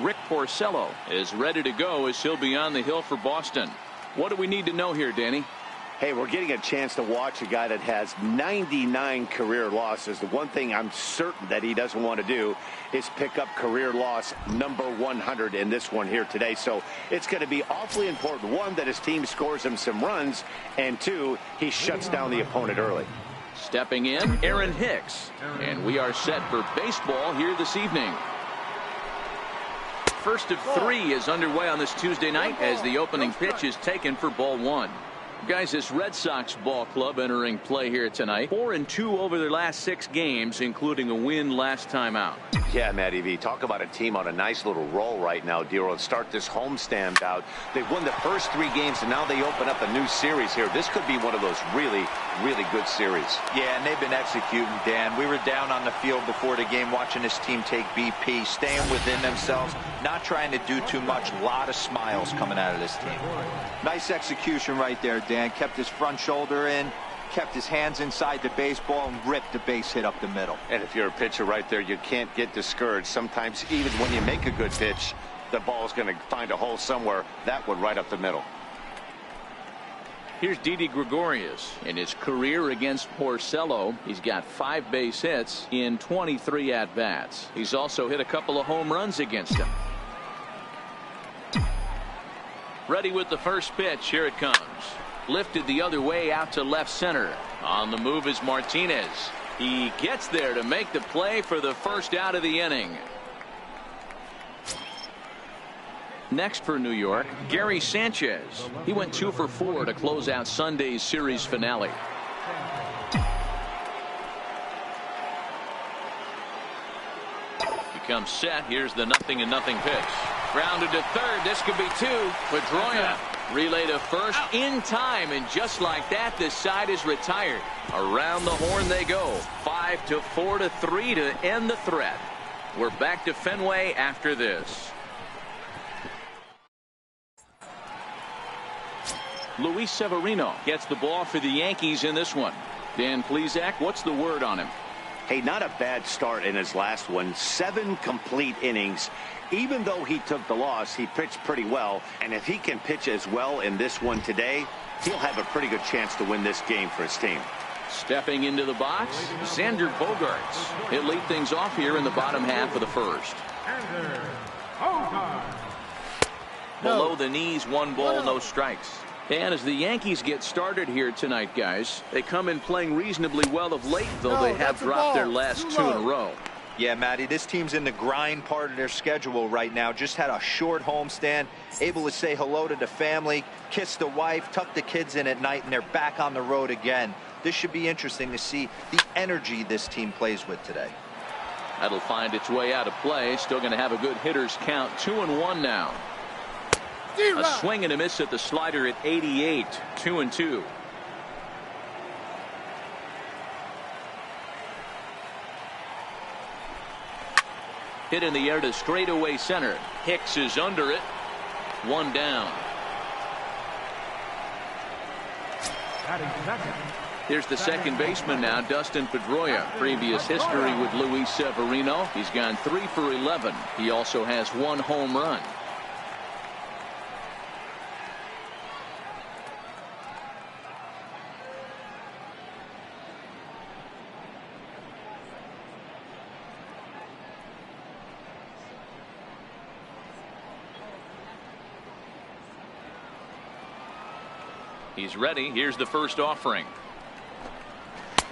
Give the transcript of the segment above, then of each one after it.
Rick Porcello is ready to go as he'll be on the hill for Boston. What do we need to know here, Danny? Hey, we're getting a chance to watch a guy that has 99 career losses. The one thing I'm certain that he doesn't want to do is pick up career loss number 100 in this one here today. So it's going to be awfully important, one, that his team scores him some runs, and two, he shuts down the opponent early. Stepping in, Aaron Hicks. And we are set for baseball here this evening. First of three is underway on this Tuesday night as the opening pitch is taken for ball one. Guys, this Red Sox ball club entering play here tonight. 4-2 over their last 6 games, including a win last time out. Yeah, Matty V, talk about a team on a nice little roll right now, Dero. Start this homestand out. They won the first 3 games, and now they open up a new series here. This could be one of those really, really good series. Yeah, and they've been executing, Dan. We were down on the field before the game watching this team take BP, staying within themselves, not trying to do too much. A lot of smiles coming out of this team. Nice execution right there, Dan. Kept his front shoulder in, kept his hands inside the baseball, and ripped the base hit up the middle. And if you're a pitcher right there, you can't get discouraged. Sometimes even when you make a good pitch, the ball's going to find a hole somewhere. That one right up the middle. Here's Didi Gregorius. In his career against Porcello, he's got 5 base hits in 23 at-bats. He's also hit a couple of home runs against him. Ready with the first pitch. Here it comes. Lifted the other way out to left center. On the move is Martinez. He gets there to make the play for the first out of the inning. Next for New York, Gary Sanchez. He went 2 for 4 to close out Sunday's series finale. He comes set. Here's the 0-0 pitch. Grounded to third. This could be 2. Pedroia relay to first in time, and just like that, this side is retired. Around the horn they go. 5-4 to 3 to end the threat. We're back to Fenway after this. Luis Severino gets the ball for the Yankees in this one. Dan Plesac, what's the word on him? Hey, not a bad start in his last one. 7 complete innings. Even though he took the loss, he pitched pretty well. And if he can pitch as well in this one today, he'll have a pretty good chance to win this game for his team. Stepping into the box, Xander Bogaerts. He'll lead things off here in the bottom half of the first. Below the knees, 1 ball, no strikes. And as the Yankees get started here tonight, guys, they come in playing reasonably well of late, though they have dropped their last 2 in a row. Yeah, Matty, this team's in the grind part of their schedule right now. Just had a short homestand, able to say hello to the family, kiss the wife, tuck the kids in at night, and they're back on the road again. This should be interesting to see the energy this team plays with today. That'll find its way out of play. Still going to have a good hitters count. 2-1 now. A swing and a miss at the slider at 88. 2-2. Hit in the air to straightaway center. Hicks is under it. 1 down. Here's the second baseman now, Dustin Pedroia. Previous history with Luis Severino. He's gone 3 for 11. He also has 1 home run. He's ready. Here's the first offering.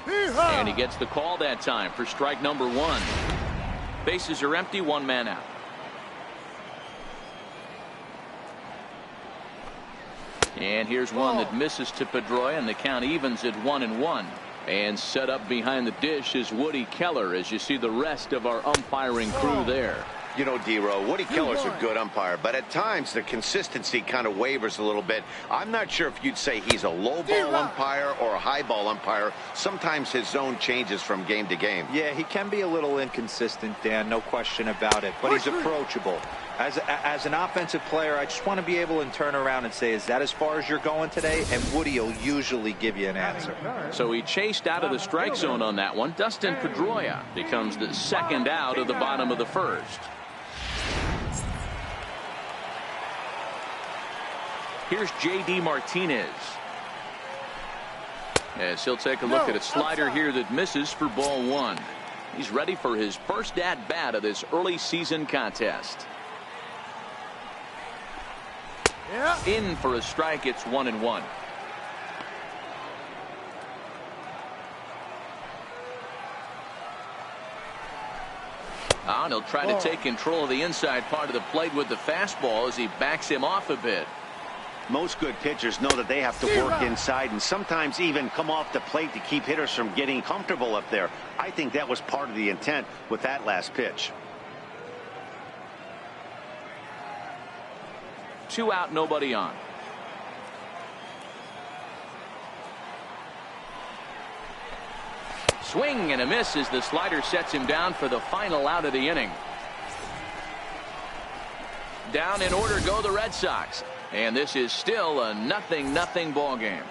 And he gets the call that time for strike number 1. Bases are empty, 1 man out. And here's one that misses to Pedroia, and the count evens at 1-1. And set up behind the dish is Woody Keller, as you see the rest of our umpiring crew there. You know, D-Row, Woody Keller's a good umpire, but at times the consistency kind of wavers a little bit. I'm not sure if you'd say he's a low ball umpire or a high ball umpire. Sometimes his zone changes from game to game. Yeah, he can be a little inconsistent, Dan, no question about it, but he's approachable. As an offensive player, I just want to be able to turn around and say, is that as far as you're going today? And Woody will usually give you an answer. So he chased out of the strike zone on that one. Dustin Pedroia becomes the second out of the bottom of the first. Here's J.D. Martinez. As he'll take a look at a slider here that misses for ball one. He's ready for his first at-bat of this early season contest. In for a strike. It's 1-1. And he'll try to take control of the inside part of the plate with the fastball as he backs him off a bit. Most good pitchers know that they have to work inside and sometimes even come off the plate to keep hitters from getting comfortable up there. I think that was part of the intent with that last pitch. 2 out, nobody on. Swing and a miss as the slider sets him down for the final out of the inning. Down in order go the Red Sox. And this is still a 0-0 ball game.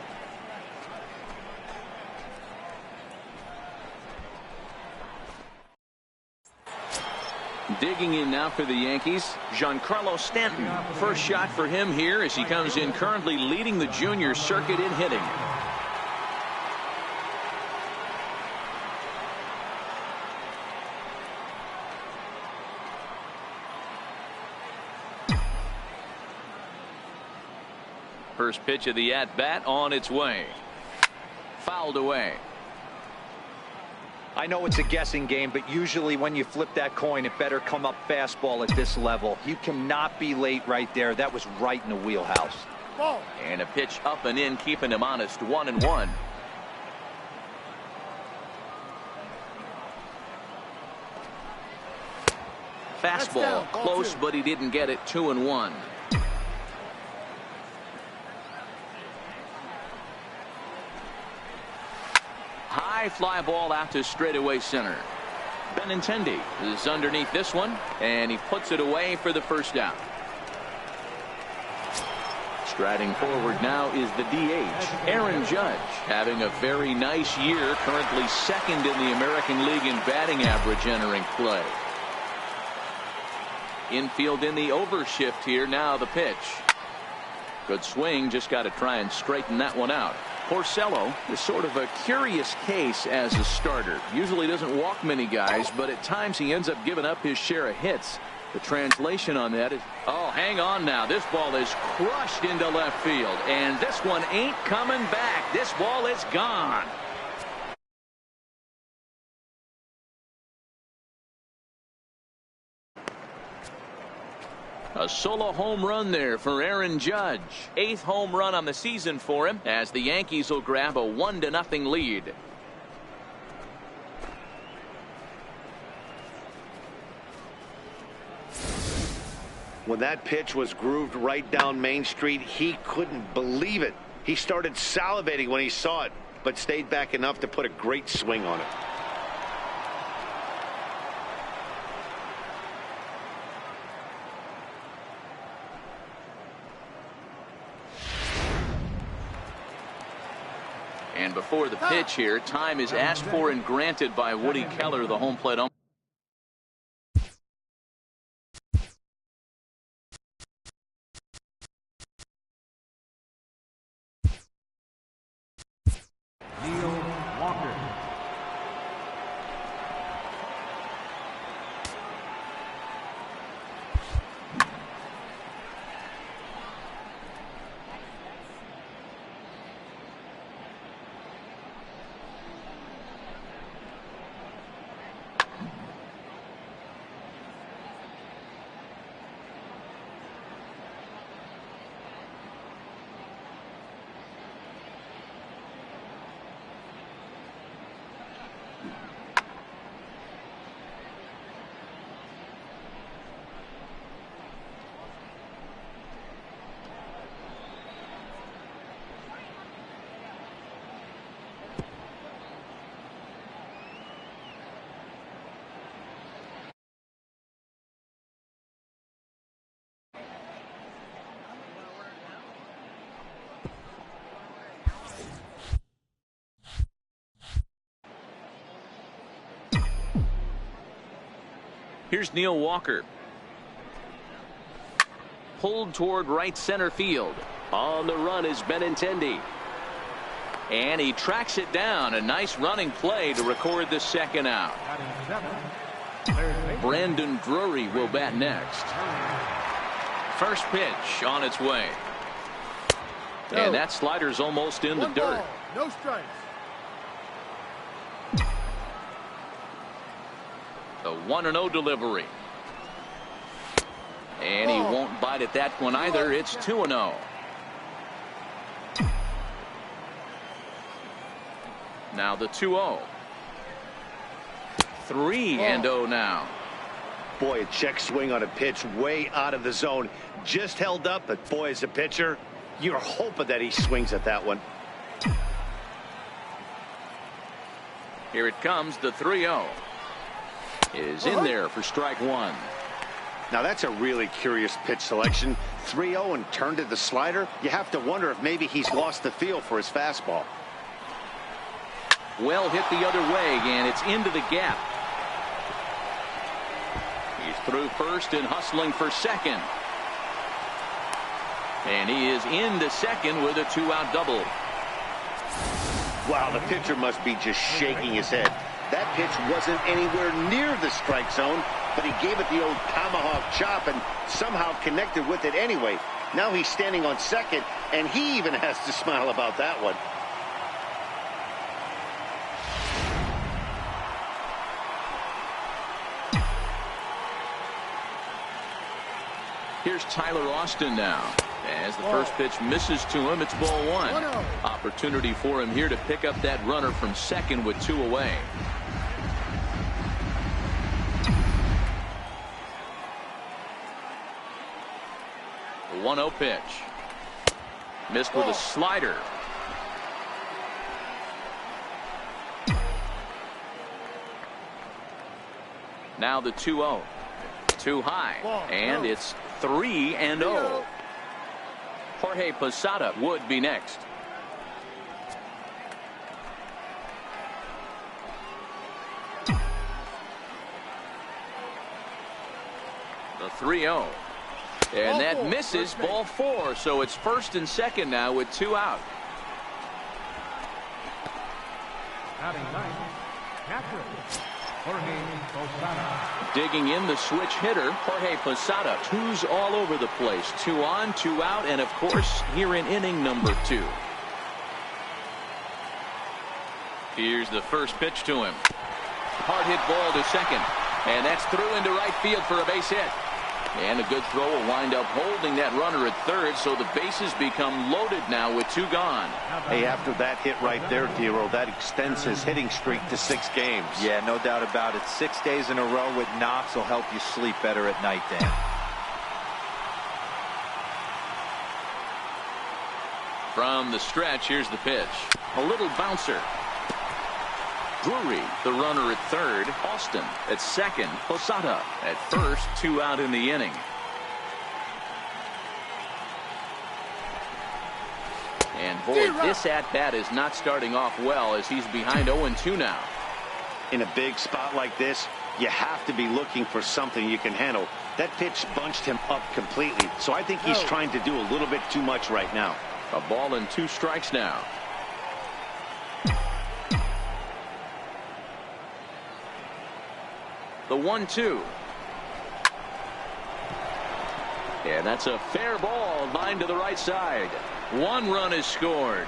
Digging in now for the Yankees, Giancarlo Stanton. First shot for him here as he comes in currently leading the junior circuit in hitting. First pitch of the at-bat on its way. Fouled away. I know it's a guessing game, but usually when you flip that coin, it better come up fastball at this level. You cannot be late right there. That was right in the wheelhouse. And a pitch up and in, keeping him honest. 1-1. Fastball close, but he didn't get it. 2-1. High fly ball out to straightaway center. Benintendi is underneath this one, and he puts it away for the first out. Striding forward now is the DH, Aaron Judge, having a very nice year, currently second in the American League in batting average entering play. Infield in the overshift here. Now the pitch. Good swing, just got to try and straighten that one out. Porcello is sort of a curious case as a starter. Usually doesn't walk many guys, but at times he ends up giving up his share of hits. The translation on that is, oh, hang on now. This ball is crushed into left field, and this one ain't coming back. This ball is gone. A solo home run there for Aaron Judge. 8th home run on the season for him as the Yankees will grab a 1-0 lead. When that pitch was grooved right down Main Street, he couldn't believe it. He started salivating when he saw it, but stayed back enough to put a great swing on it. And before the pitch here, time is asked for and granted by Woody Keller, the home plate umpire. Here's Neil Walker. pulled toward right center field. On the run is Benintendi. And he tracks it down. A nice running play to record the second out. Brandon Drury will bat next. First pitch on its way. And that slider's almost in the dirt. No strikes. The 1-0 delivery. And he won't bite at that one either. It's 2-0. Now the 2-0. 3-0 now. Boy, a check swing on a pitch way out of the zone. Just held up, but boy, as a pitcher, you're hoping that he swings at that one. Here it comes, the 3-0. Is in there for strike one. Now that's a really curious pitch selection. 3-0 and turned to the slider. You have to wonder if maybe he's lost the feel for his fastball. Well hit the other way, and it's into the gap. He's through first and hustling for second. And he is into second with a 2-out double. Wow, the pitcher must be just shaking his head. That pitch wasn't anywhere near the strike zone, but he gave it the old tomahawk chop and somehow connected with it anyway. Now he's standing on second, and he even has to smile about that one. Here's Tyler Austin now. As the first pitch misses to him, it's ball one. Opportunity for him here to pick up that runner from second with 2 away. The 1-0 pitch. Missed with a slider. Now the 2-0. Too high. And it's 3-0. Jorge Posada would be next. The 3-0. And that misses, ball 4. So it's first and second now with 2 out. Digging in, the switch hitter, Jorge Posada. 2's all over the place. 2 on, 2 out, and of course, here in inning number 2. Here's the first pitch to him. Hard hit ball to second. And that's through into right field for a base hit. And a good throw will wind up holding that runner at third, so the bases become loaded now with 2 gone. Hey, after that hit right there, Dero, that extends his hitting streak to 6 games. Yeah, no doubt about it. 6 days in a row with knocks will help you sleep better at night, Dan. From the stretch, here's the pitch. A little bouncer. Drury, the runner at third. Austin at second. Posada at first. 2 out in the inning. And boy, this at-bat is not starting off well as he's behind 0-2 now. In a big spot like this, you have to be looking for something you can handle. That pitch bunched him up completely, so I think he's trying to do a little bit too much right now. A ball and 2 strikes now. The 1-2. And that's a fair ball, lined to the right side. 1 run is scored.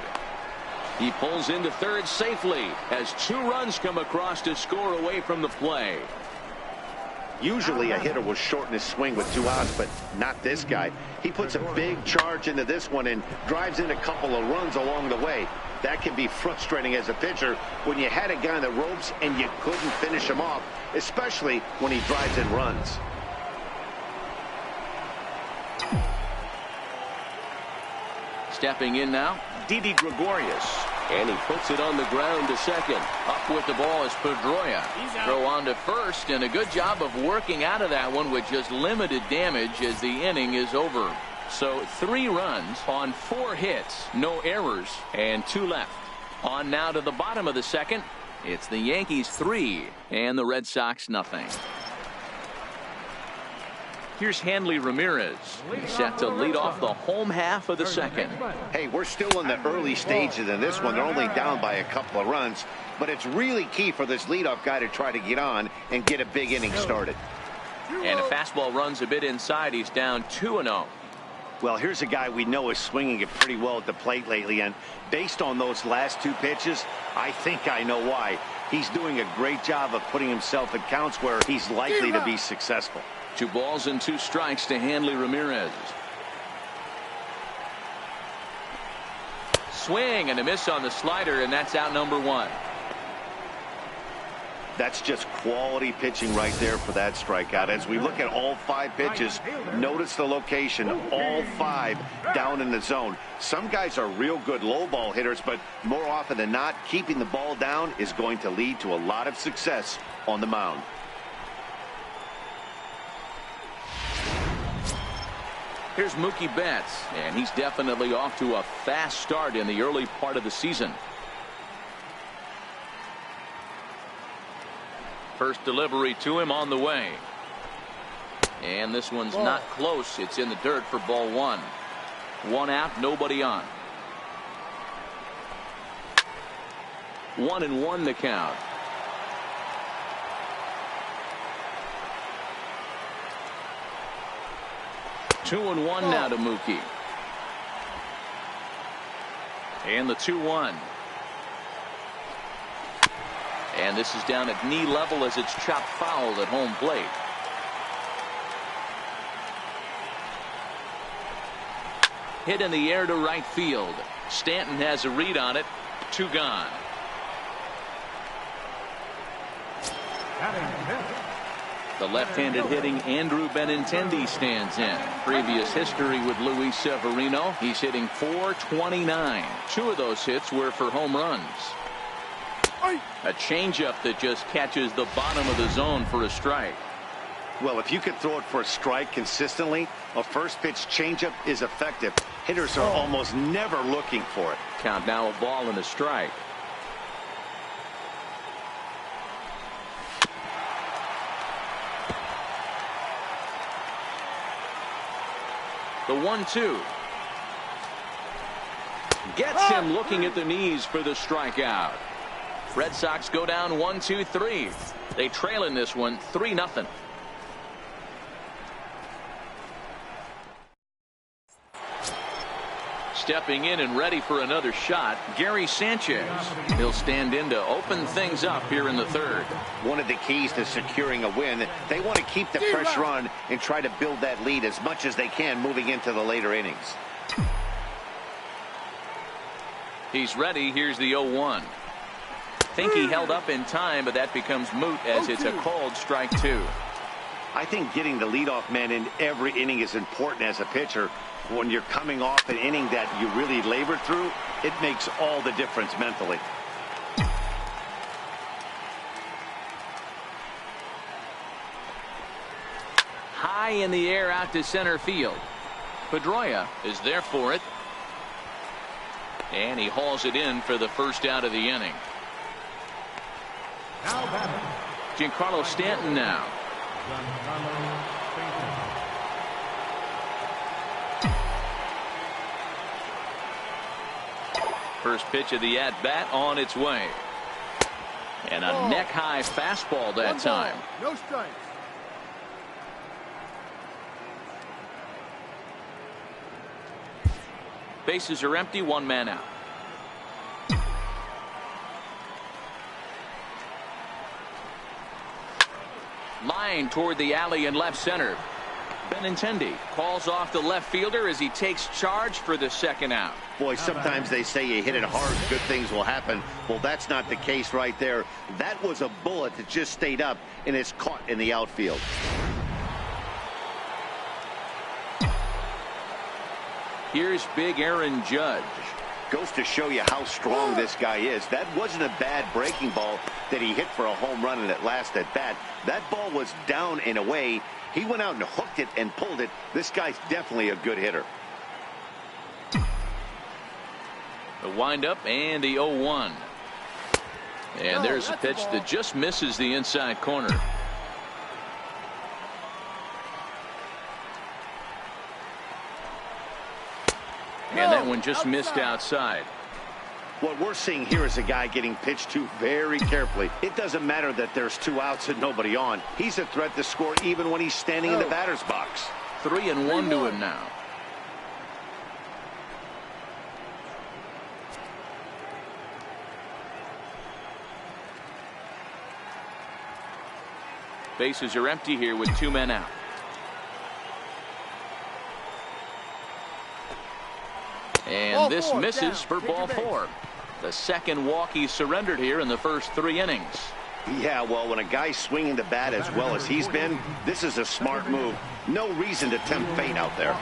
He pulls into third safely as 2 runs come across to score away from the play. Usually a hitter will shorten his swing with 2 outs, but not this guy. He puts a big charge into this one and drives in a couple of runs along the way. That can be frustrating as a pitcher when you had a guy on the ropes and you couldn't finish him off, especially when he drives in runs. Stepping in now, Didi Gregorius. And he puts it on the ground to second. Up with the ball is Pedroia. Throw on to first, and a good job of working out of that one with just limited damage as the inning is over. So 3 runs on 4 hits, no errors, and 2 left. On now to the bottom of the second. It's the Yankees 3 and the Red Sox nothing. Here's Hanley Ramirez, set to lead off the home half of the second. Hey, we're still in the early stages in this one. They're only down by a couple of runs, but it's really key for this leadoff guy to try to get on and get a big inning started. And a fastball runs a bit inside. He's down 2-0. Well, here's a guy we know is swinging it pretty well at the plate lately, and based on those last two pitches, I think I know why. He's doing a great job of putting himself in counts where he's likely to be successful. 2 balls and 2 strikes to Hanley Ramirez. Swing and a miss on the slider, and that's out number 1. That's just quality pitching right there for that strikeout. As we look at all 5 pitches, notice the location, all 5 down in the zone. Some guys are real good low ball hitters, but more often than not, keeping the ball down is going to lead to a lot of success on the mound. Here's Mookie Betts, and he's definitely off to a fast start in the early part of the season. First delivery to him on the way. And this one's not close. It's in the dirt for ball 1. 1 out, nobody on. 1-1 the count. Two and one now to Mookie. And the 2-1. And this is down at knee level as it's chopped foul at home plate. Hit in the air to right field. Stanton has a read on it. 2 gone. The left-handed hitting Andrew Benintendi stands in. Previous history with Luis Severino. He's hitting .429. 2 of those hits were for home runs. A changeup that just catches the bottom of the zone for a strike. Well, if you can throw it for a strike consistently, a first pitch changeup is effective. Hitters are almost never looking for it. Count now a ball and a strike. The 1-2. Gets him looking at the knees for the strikeout. Red Sox go down 1-2-3. They trail in this one 3-0. Stepping in and ready for another shot, Gary Sanchez. He'll stand in to open things up here in the third. One of the keys to securing a win, they want to keep the pressure on and try to build that lead as much as they can moving into the later innings. He's ready. Here's the 0-1. Think he held up in time, but that becomes moot as it's a called strike 2. I think getting the leadoff man in every inning is important as a pitcher. When you're coming off an inning that you really labored through, it makes all the difference mentally. High in the air out to center field. Pedroia is there for it. And he hauls it in for the first out of the inning. Giancarlo Stanton now. First pitch of the at-bat on its way. And a neck-high fastball that time. No strikes. Bases are empty, 1 man out. Line toward the alley in left center. Benintendi calls off the left fielder as he takes charge for the second out. Boy, sometimes they say you hit it hard, good things will happen. Well, that's not the case right there. That was a bullet that just stayed up and is caught in the outfield. Here's big Aaron Judge. Goes to show you how strong this guy is. That wasn't a bad breaking ball that he hit for a home run in that last at bat. That ball was down and away. He went out and hooked it and pulled it. This guy's definitely a good hitter. The windup and the 0-1. And there's a pitch that just misses the inside corner. And that one just missed outside. What we're seeing here is a guy getting pitched to very carefully. It doesn't matter that there's 2 outs and nobody on. He's a threat to score even when he's standing in the batter's box. 3-1 to him now. Bases are empty here with 2 men out. And this misses for ball 4. The second walk he surrendered here in the first 3 innings. Yeah, well, when a guy's swinging the bat as well as he's been, this is a smart move. No reason to tempt fate out there.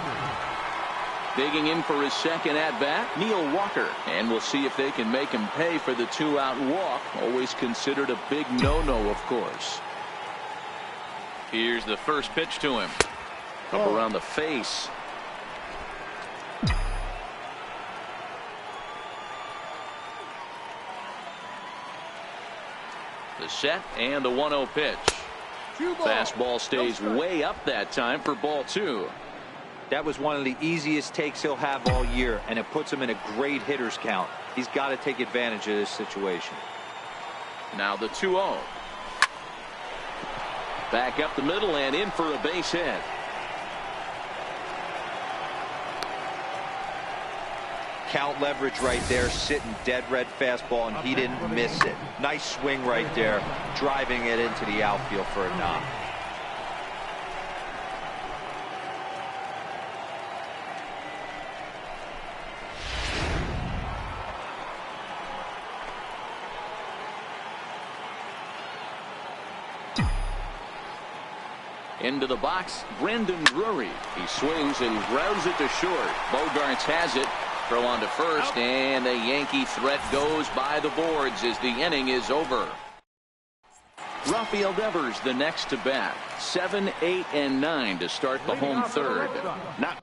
Digging in for his second at-bat, Neil Walker. And we'll see if they can make him pay for the 2-out walk. Always considered a big no-no, of course. Here's the first pitch to him. Up around the face. The set and the 1-0 pitch. Fastball stays way up that time for ball 2. That was one of the easiest takes he'll have all year, and it puts him in a great hitter's count. He's got to take advantage of this situation. Now the 2-0. Back up the middle and in for a base hit. Count leverage right there, sitting dead red fastball, and he didn't miss it. Nice swing right there, driving it into the outfield for a knock. Into the box, Brandon Drury. He swings and grounds it to short. Bogarts has it. Throw on to first, and the Yankee threat goes by the boards as the inning is over. Rafael Devers the next to bat. 7, 8, and 9 to start the home third. Not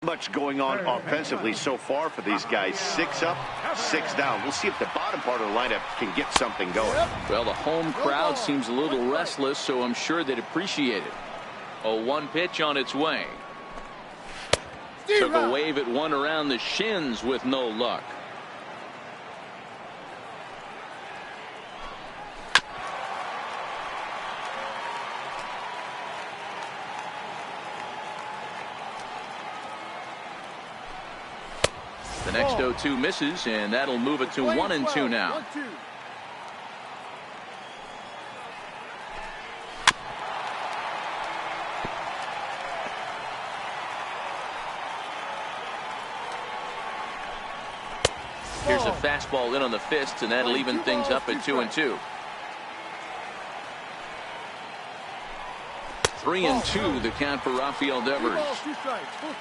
Much going on offensively so far for these guys. 6 up, 6 down. We'll see if the bottom part of the lineup can get something going. Well, the home crowd seems a little restless, so I'm sure they'd appreciate it. A 1 pitch on its way. Took a wave at one around the shins with no luck. The next 0-2 misses, and that'll move it to 1-2 now. Here's a fastball in on the fist, and that'll even things up at 2-2. 3-2 the count for Rafael Devers.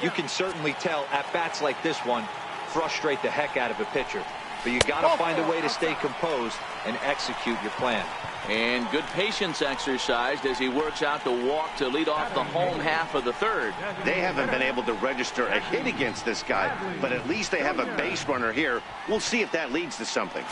You can certainly tell at bats like this one frustrate the heck out of a pitcher, but you got to find a way to stay composed and execute your plan. And good patience exercised as he works out the walk to lead off the home half of the third. They haven't been able to register a hit against this guy, but at least they have a base runner here. We'll see if that leads to something.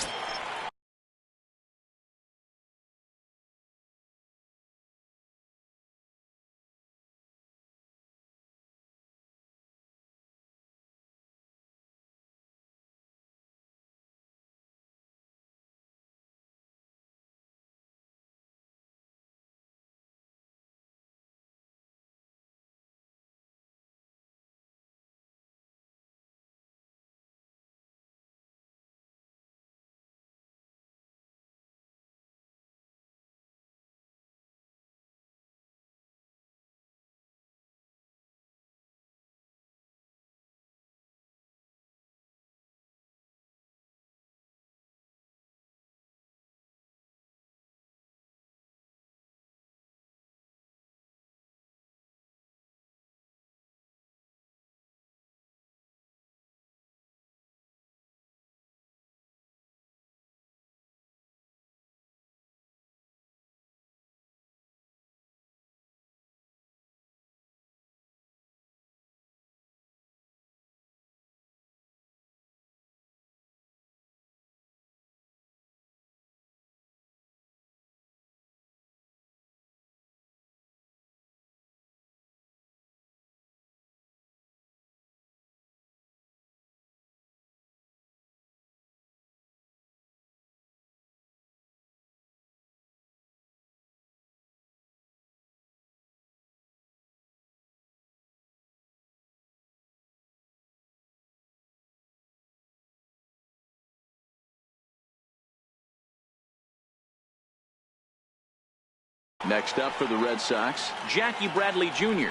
Next up for the Red Sox, Jackie Bradley Jr.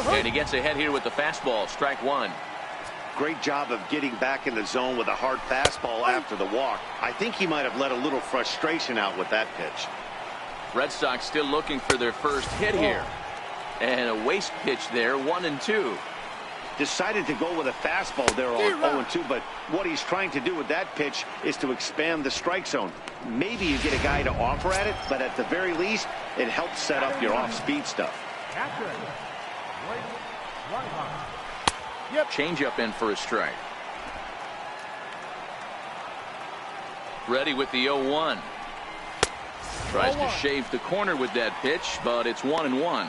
And he gets ahead here with the fastball, strike one. Great job of getting back in the zone with a hard fastball after the walk. I think he might have let a little frustration out with that pitch. Red Sox still looking for their first hit here. And a waste pitch there, 1-2. Decided to go with a fastball there on 0-2, but what he's trying to do with that pitch is to expand the strike zone. Maybe you get a guy to offer at it, but at the very least, it helps set up your off-speed stuff. Change up in for a strike. Ready with the 0-1. Tries to shave the corner with that pitch, but it's 1-1.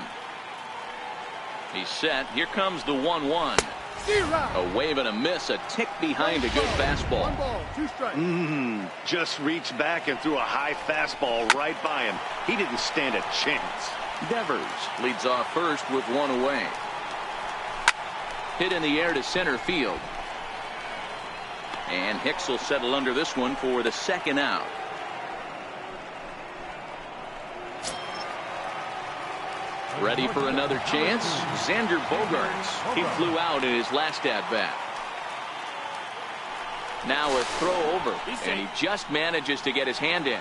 He's set. Here comes the 1-1. A wave and a miss, a tick behind a good fastball. Just reached back and threw a high fastball right by him. He didn't stand a chance. Devers leads off first with one away. Hit in the air to center field. And Hicks will settle under this one for the second out. Ready for another chance? Xander Bogaerts. He flew out in his last at-bat. Now a throw over, and he just manages to get his hand in.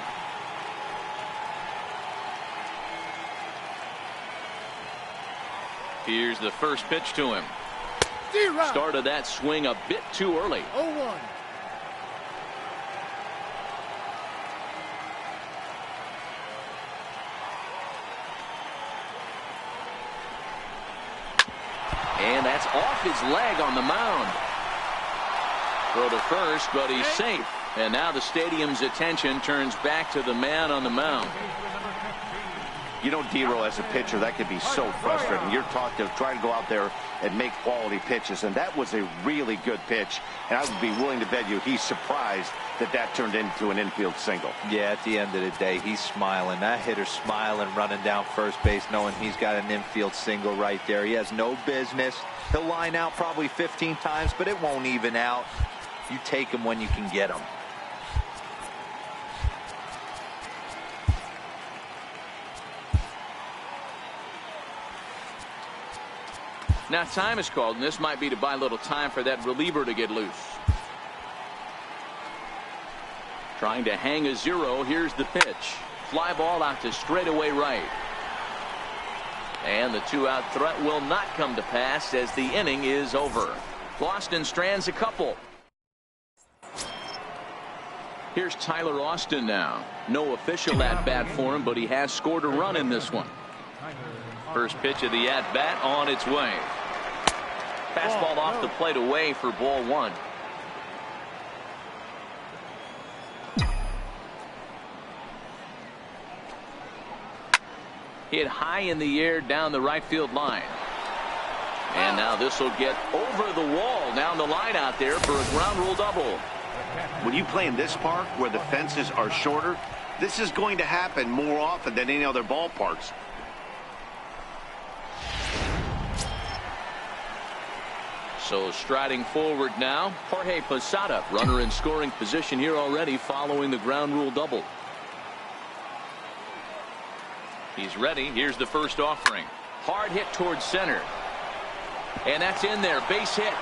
Here's the first pitch to him. Started that swing a bit too early. 0-1. And that's off his leg on the mound. Throw to first, but he's safe. And now the stadium's attention turns back to the man on the mound. You know, D-Row, as a pitcher, that could be so frustrating. You're taught to try to go out there and make quality pitches, and that was a really good pitch. And I would be willing to bet you he's surprised that that turned into an infield single. Yeah, at the end of the day, he's smiling. That hitter's smiling, running down first base, knowing he's got an infield single right there. He has no business. He'll line out probably 15 times, but it won't even out. You take him when you can get him. Now time is called, and this might be to buy a little time for that reliever to get loose. Trying to hang a 0. Here's the pitch. Fly ball out to straightaway right. And the 2-out threat will not come to pass as the inning is over. Boston strands a couple. Here's Tyler Austin now. No official at-bat for him, but he has scored a run in this one. First pitch of the at-bat on its way. Fastball off the plate away for ball 1. Hit high in the air down the right field line. And now this will get over the wall down the line out there for a ground rule double. When you play in this park where the fences are shorter, this is going to happen more often than any other ballparks. So striding forward now, Jorge Posada, runner in scoring position here already following the ground rule double. He's ready. Here's the first offering. Hard hit towards center. And that's in there. Base hit.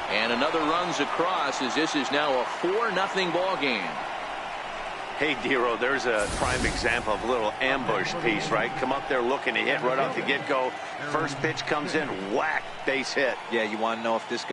And another runs across as this is now a 4-0 ball game. Hey, D-Row, there's a prime example of a little ambush piece, right? Come up there looking to hit right off the get-go. First pitch comes in, whack, base hit. Yeah, you want to know if this guy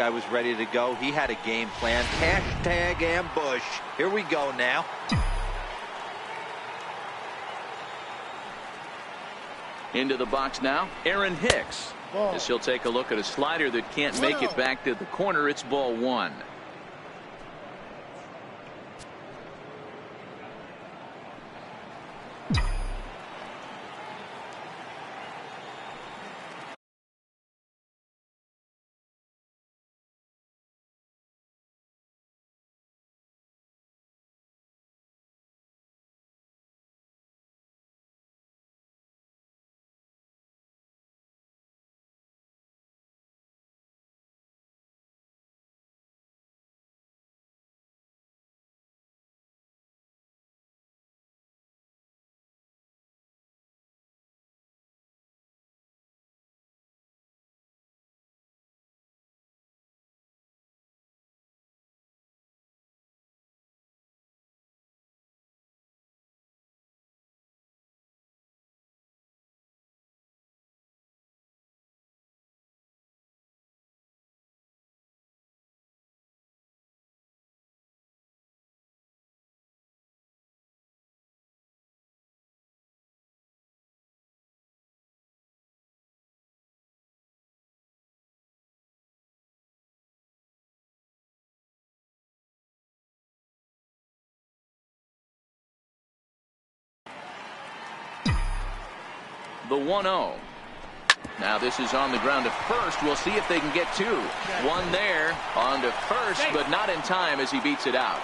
I was ready to go. He had a game plan. Hashtag ambush. Here we go now. Into the box now, Aaron Hicks. As he'll take a look at a slider that can't make it back to the corner. It's ball one. The 1-0. Now this is on the ground to first. We'll see if they can get two. One there on to first, but not in time as he beats it out.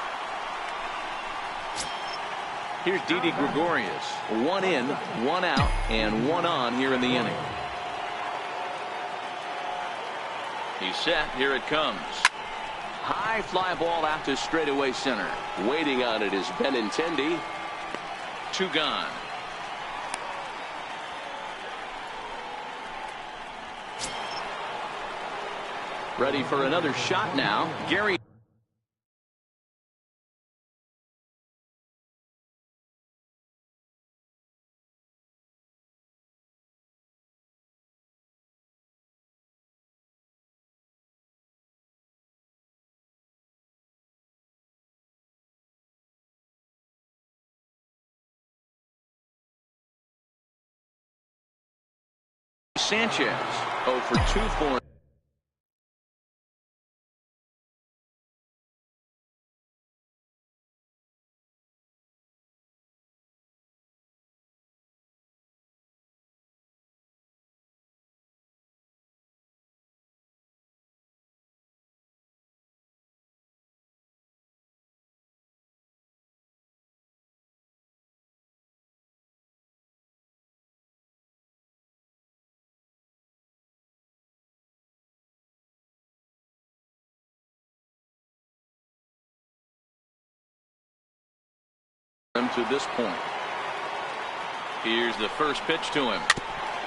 Here's Didi Gregorius. One in, one out, and one on here in the inning. He's set. Here it comes. High fly ball out to straightaway center. Waiting on it is Benintendi. Two gone. Ready for another shot now. Gary. Sanchez 0 for 2 for. To this point. Here's the first pitch to him,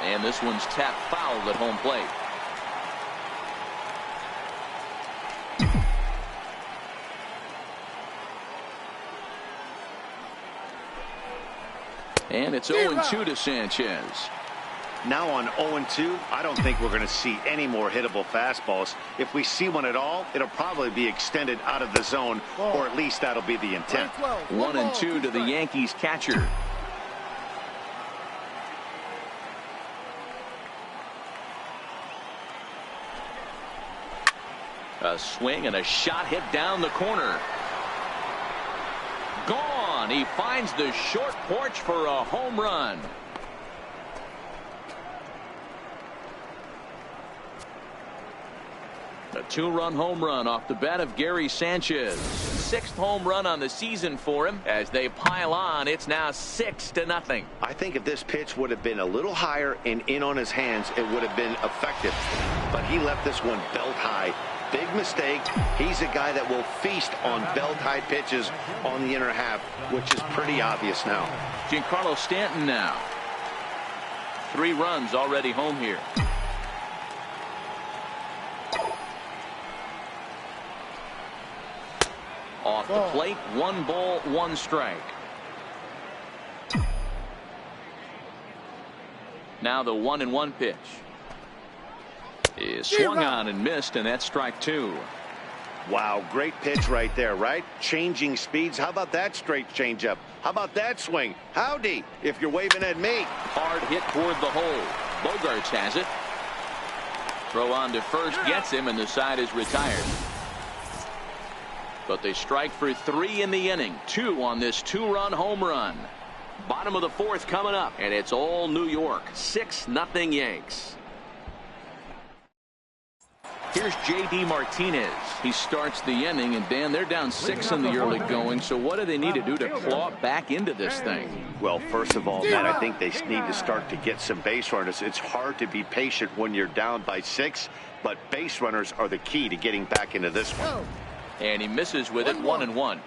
and this one's tapped foul at home plate. And it's 0-2 to Sanchez. Now on 0-2, I don't think we're going to see any more hittable fastballs. If we see one at all, it'll probably be extended out of the zone, or at least that'll be the intent. 1-2 to the Yankees catcher. A swing and a shot hit down the corner. Gone. He finds the short porch for a home run. A two-run home run off the bat of Gary Sanchez. 6th home run on the season for him. As they pile on, it's now 6-0. I think if this pitch would have been a little higher and in on his hands, it would have been effective. But he left this one belt high. Big mistake. He's a guy that will feast on belt high pitches on the inner half, which is pretty obvious now. Giancarlo Stanton now. 3 runs already home here. Off the plate, 1 ball, 1 strike. Now the 1-1 pitch. Is swung on and missed, and that's strike two. Wow, great pitch right there, right? Changing speeds. How about that straight changeup? How about that swing? Howdy, if you're waving at me. Hard hit toward the hole. Bogarts has it. Throw on to first, gets him, and the side is retired. But they strike for 3 in the inning. 2 on this 2-run home run. Bottom of the 4th coming up, and it's all New York. 6-0 Yanks. Here's J.D. Martinez. He starts the inning, and Dan, they're down 6 in the early going. So what do they need to do to claw back into this thing? Well, first of all, Matt, I think they need to start to get some base runners. It's hard to be patient when you're down by 6, but base runners are the key to getting back into this one. And he misses with it, 1-1.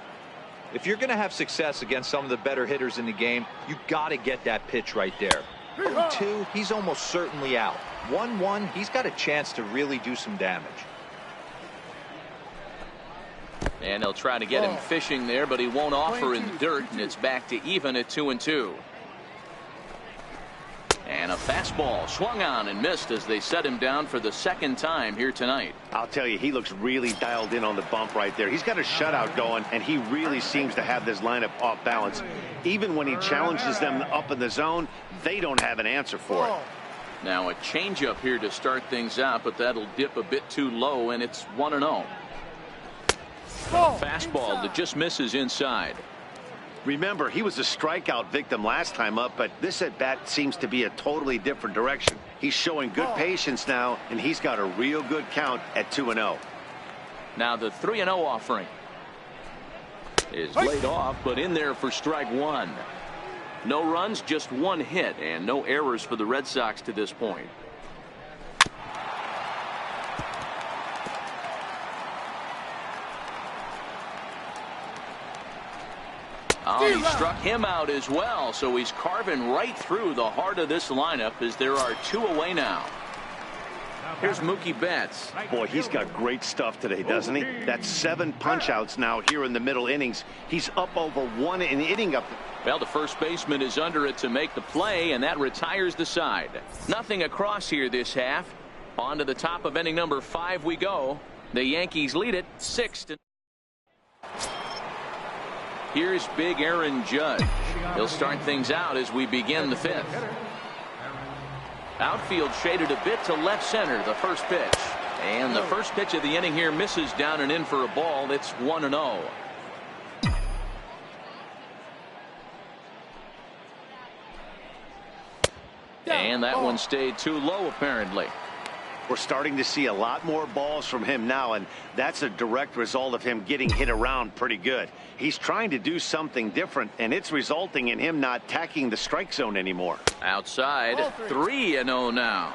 If you're going to have success against some of the better hitters in the game, you got to get that pitch right there. 0-2, he's almost certainly out. 1-1, he's got a chance to really do some damage. And they'll try to get him fishing there, but he won't offer in the dirt, and it's back to even at 2-2. And a fastball swung on and missed as they set him down for the 2nd time here tonight. I'll tell you, he looks really dialed in on the bump right there. He's got a shutout going, and he really seems to have this lineup off balance. Even when he challenges them up in the zone, they don't have an answer for it. Now a changeup here to start things out, but that'll dip a bit too low, and it's 1-0. Fastball that just misses inside. Remember, he was a strikeout victim last time up, but this at-bat seems to be a totally different direction. He's showing good patience now, and he's got a real good count at 2-0. Now the 3-0 offering is laid off, but in there for strike 1. No runs, just 1 hit, and no errors for the Red Sox to this point. Oh, he struck him out as well, so he's carving right through the heart of this lineup as there are 2 away now. Here's Mookie Betts. Boy, he's got great stuff today, doesn't he? That's 7 punch-outs now here in the middle innings. He's up over 1 in the inning up. Well, the first baseman is under it to make the play, and that retires the side. Nothing across here this half. On to the top of inning number 5 we go. The Yankees lead it 6-0. Here's big Aaron Judge. He'll start things out as we begin the 5th. Outfield shaded a bit to left center, the first pitch. And the first pitch of the inning here misses down and in for a ball. It's 1-0. And that one stayed too low, apparently. We're starting to see a lot more balls from him now, and that's a direct result of him getting hit around pretty good. He's trying to do something different, and it's resulting in him not attacking the strike zone anymore. Outside, 3-0 now.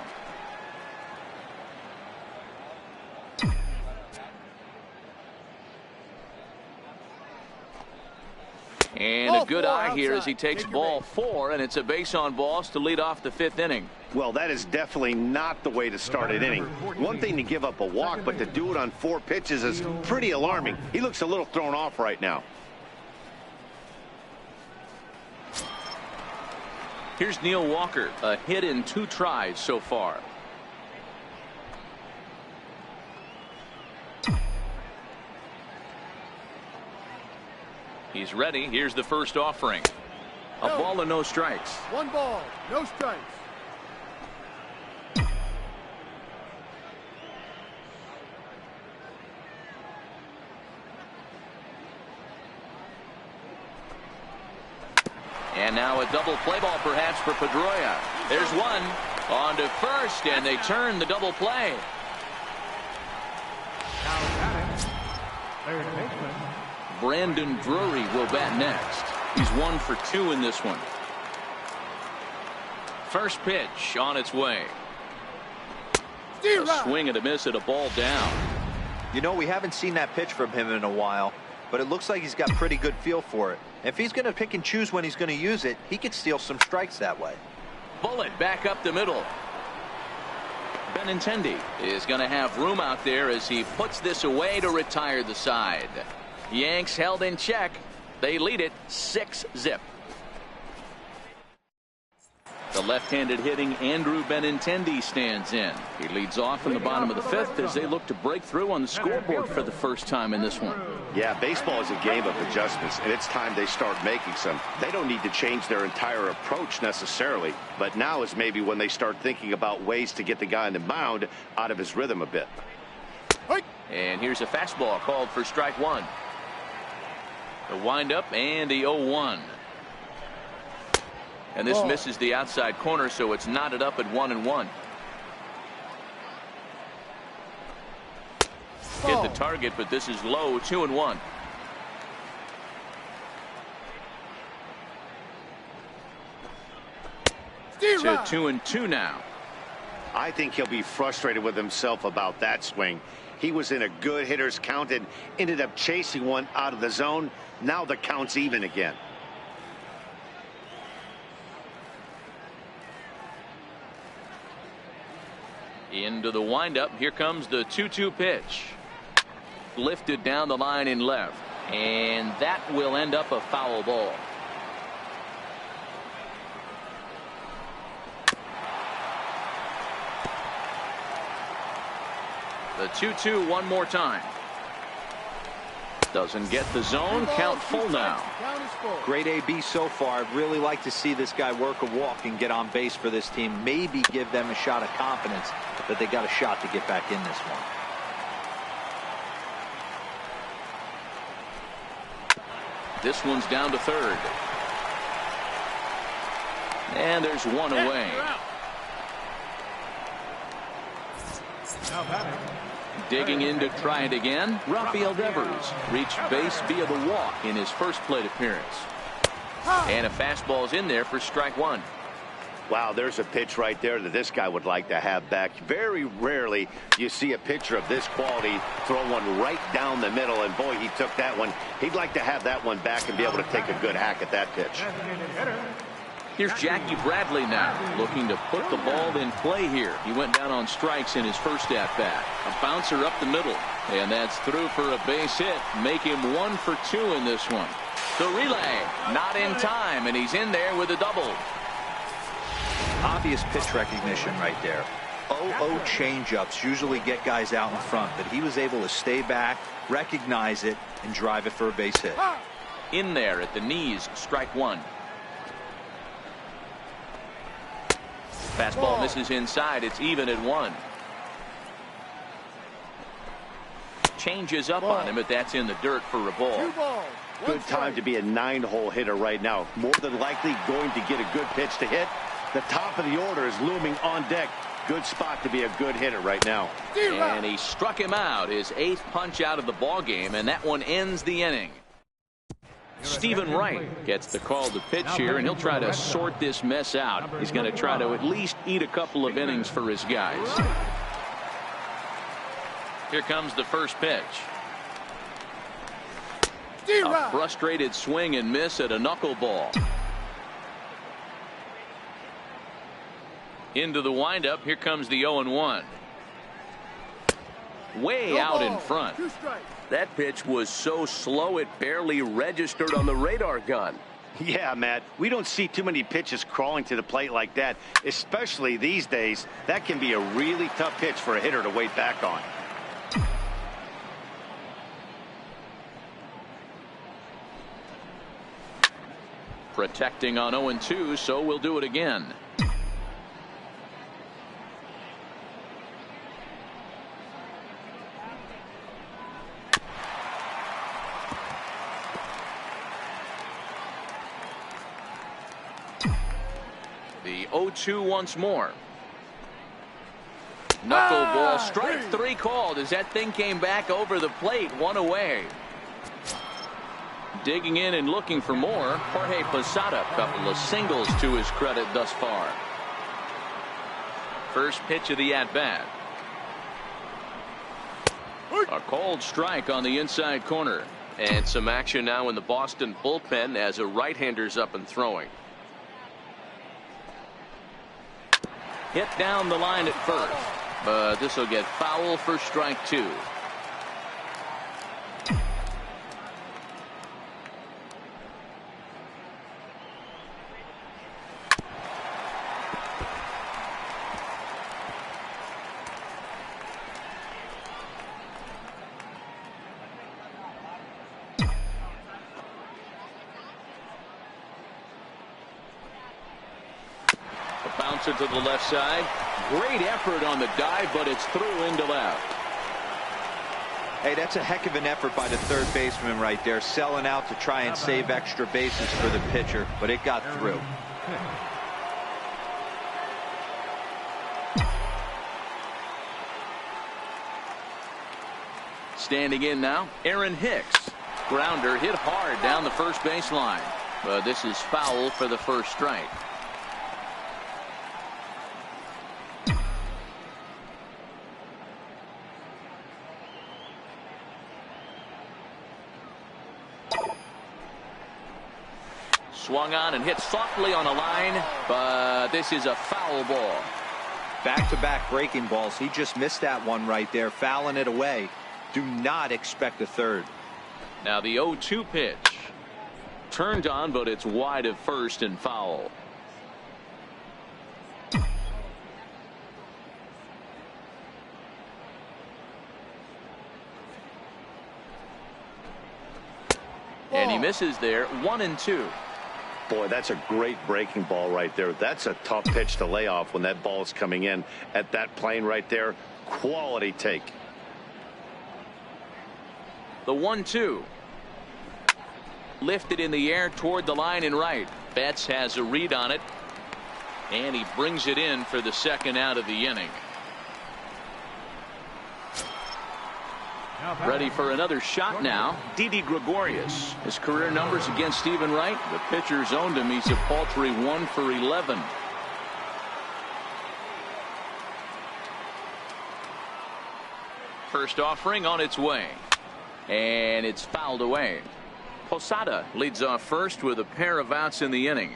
And a good eye here as he takes ball 4, and it's a base on balls to lead off the 5th inning. Well, that is definitely not the way to start an inning. One thing to give up a walk, but to do it on 4 pitches is pretty alarming. He looks a little thrown off right now. Here's Neil Walker, a hit in 2 tries so far. He's ready. Here's the first offering. A ball and no strikes. 1 ball, no strikes. And now a double play ball perhaps for Pedroia. There's one. On to first, and they turn the double play. Brandon Drury will bat next. He's 1 for 2 in this one. First pitch on its way. A swing and a miss at a ball down. You know, we haven't seen that pitch from him in a while, but it looks like he's got pretty good feel for it. If he's going to pick and choose when he's going to use it, he could steal some strikes that way. Bullet back up the middle. Benintendi is going to have room out there as he puts this away to retire the side. Yanks held in check. They lead it 6-0. The left-handed hitting Andrew Benintendi stands in. He leads off in the bottom of the fifth as they look to break through on the scoreboard for the first time in this one. Yeah, baseball is a game of adjustments, and it's time they start making some. They don't need to change their entire approach necessarily, but now is maybe when they start thinking about ways to get the guy on the mound out of his rhythm a bit. And here's a fastball called for strike one. The windup and the 0-1. And this misses the outside corner, so it's knotted up at 1-1. Hit the target, but this is low, 2-1. To 2-2 now. I think he'll be frustrated with himself about that swing. He was in a good hitter's count and ended up chasing one out of the zone. Now the count's even again. Into the windup. Here comes the 2-2 pitch. Lifted down the line in left. And that will end up a foul ball. The 2-2 one more time. Doesn't get the zone. Count full now. Great AB so far. I'd really like to see this guy work a walk and get on base for this team. Maybe give them a shot of confidence that they got a shot to get back in this one. This one's down to third. And there's one away. Digging in to try it again, Rafael Devers reached base via the walk in his first plate appearance. And a fastball's in there for strike one. Wow, there's a pitch right there that this guy would like to have back. Very rarely you see a pitcher of this quality throw one right down the middle, and boy, he took that one. He'd like to have that one back and be able to take a good hack at that pitch. Here's Jackie Bradley now, looking to put the ball in play here. He went down on strikes in his first at-bat. A bouncer up the middle, and that's through for a base hit. Make him 1 for 2 in this one. The relay, not in time, and he's in there with a double. Obvious pitch recognition right there. 0-0 changeups usually get guys out in front, but he was able to stay back, recognize it, and drive it for a base hit. In there at the knees, strike one. Fastball misses inside. It's even at 1. Changes up on him, but that's in the dirt for a ball. Good time to be a 9-hole hitter right now. More than likely going to get a good pitch to hit. The top of the order is looming on deck. Good spot to be a good hitter right now. And he struck him out, his 8th punch out of the ball game, and that one ends the inning. Stephen Wright gets the call to pitch here, and he'll try to sort this mess out. He's going to try to at least eat a couple of innings for his guys. Here comes the first pitch. A frustrated swing and miss at a knuckleball. Into the windup. Here comes the 0-1. Way out in front. That pitch was so slow it barely registered on the radar gun. Yeah, Matt, we don't see too many pitches crawling to the plate like that, especially these days. That can be a really tough pitch for a hitter to wait back on. Protecting on 0-2, so we'll do it again. The 0-2 once more. Knuckleball, strike 3 called as that thing came back over the plate, 1 away. Digging in and looking for more, Jorge Posada, couple of singles to his credit thus far. First pitch of the at-bat. A called strike on the inside corner. And some action now in the Boston bullpen as a right-hander's up and throwing. Hit down the line at first, but this will get foul for strike 2. Bouncer to the left side. Great effort on the dive, but it's through into left. Hey, that's a heck of an effort by the third baseman right there, selling out to try and save extra bases for the pitcher, but it got through. Standing in now, Aaron Hicks. Grounder hit hard down the first baseline. But this is foul for the first strike. Swung on and hit softly on a line, but this is a foul ball. Back-to-back breaking balls. He just missed that one right there, fouling it away. Do not expect a third. Now the 0-2 pitch. Turned on, but it's wide of first and foul. And he misses there. 1-2. Boy, that's a great breaking ball right there. That's a tough pitch to lay off when that ball is coming in at that plane right there. Quality take. The 1-2. Lifted in the air toward the line and right. Betts has a read on it. And he brings it in for the second out of the inning. Ready for another shot now. Didi Gregorius. His career numbers against Stephen Wright. The pitcher's owned him. He's a paltry 1 for 11. First offering on its way. And it's fouled away. Posada leads off first with a pair of outs in the inning.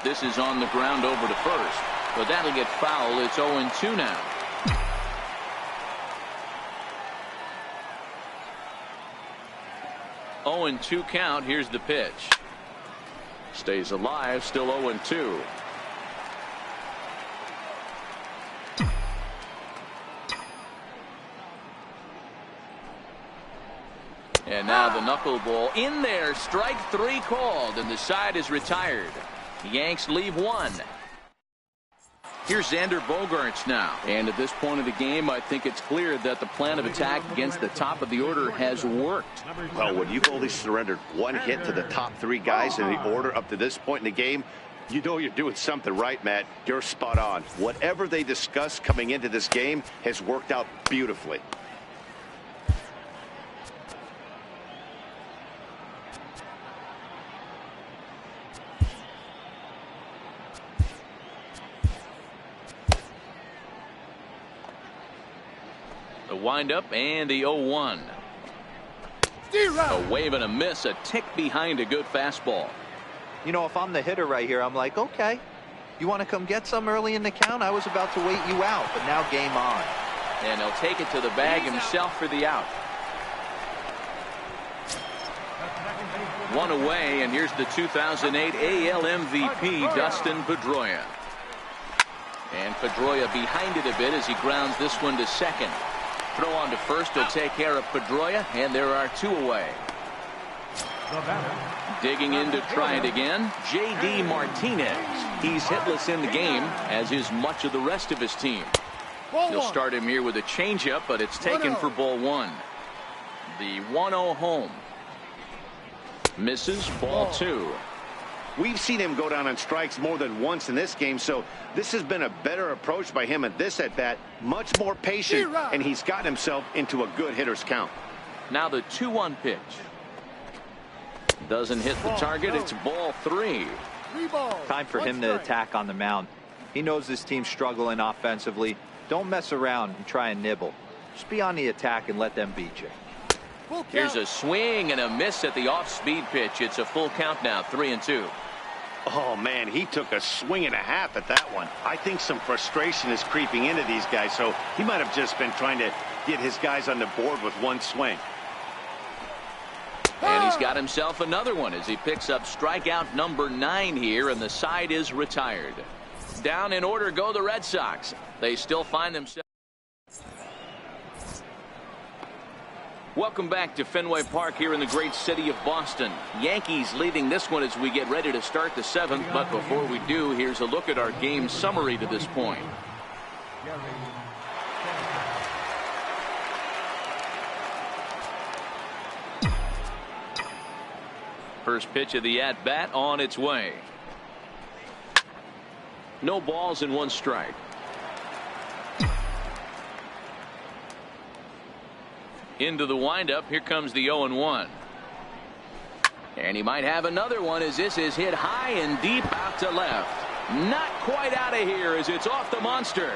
This is on the ground over to first, but that'll get foul. It's 0-2 now. Oh, 0-2 count. Here's the pitch. Stays alive. Still 0-2. And now the knuckleball in there. Strike 3 called, and the side is retired. The Yanks leave 1. Here's Xander Bogaerts now. And at this point of the game, I think it's clear that the plan of attack against the top of the order has worked. Well, when you've only surrendered 1 hit to the top 3 guys in the order up to this point in the game, you know you're doing something right, Matt. You're spot on. Whatever they discussed coming into this game has worked out beautifully. The windup and the 0-1. A wave and a miss, a tick behind a good fastball. You know, if I'm the hitter right here, I'm like, okay, you want to come get some early in the count? I was about to wait you out, but now game on. And he'll take it to the bag himself for the out. 1 away, and here's the 2008 AL MVP, Dustin Pedroia. And Pedroia behind it a bit as he grounds this one to second. Throw on to first will take care of Pedroia, and there are 2 away. Digging in to try it again, J.D. Martinez. He's hitless in the game, as is much of the rest of his team. He'll start him here with a changeup, but it's taken for ball 1. The 1-0 home. Misses, ball 2. We've seen him go down on strikes more than once in this game, so this has been a better approach by him at this at-bat. Much more patient, and he's got himself into a good hitter's count. Now the 2-1 pitch. Doesn't hit the target. It's ball 3. Time for him to attack on the mound. He knows this team's struggling offensively. Don't mess around and try and nibble. Just be on the attack and let them beat you. Here's a swing and a miss at the off-speed pitch. It's a full count now, 3-2. Oh, man, he took a swing and a half at that one. I think some frustration is creeping into these guys, so he might have just been trying to get his guys on the board with 1 swing. And he's got himself another one as he picks up strikeout number 9 here, and the side is retired. Down in order go the Red Sox. They still find themselves Welcome back to Fenway Park here in the great city of Boston. Yankees leading this one as we get ready to start the 7th. But before we do, here's a look at our game summary to this point. First pitch of the at-bat on its way. No balls and 1 strike. Into the windup. Here comes the 0-1. And he might have another one as this is hit high and deep out to left. Not quite out of here as it's off the monster.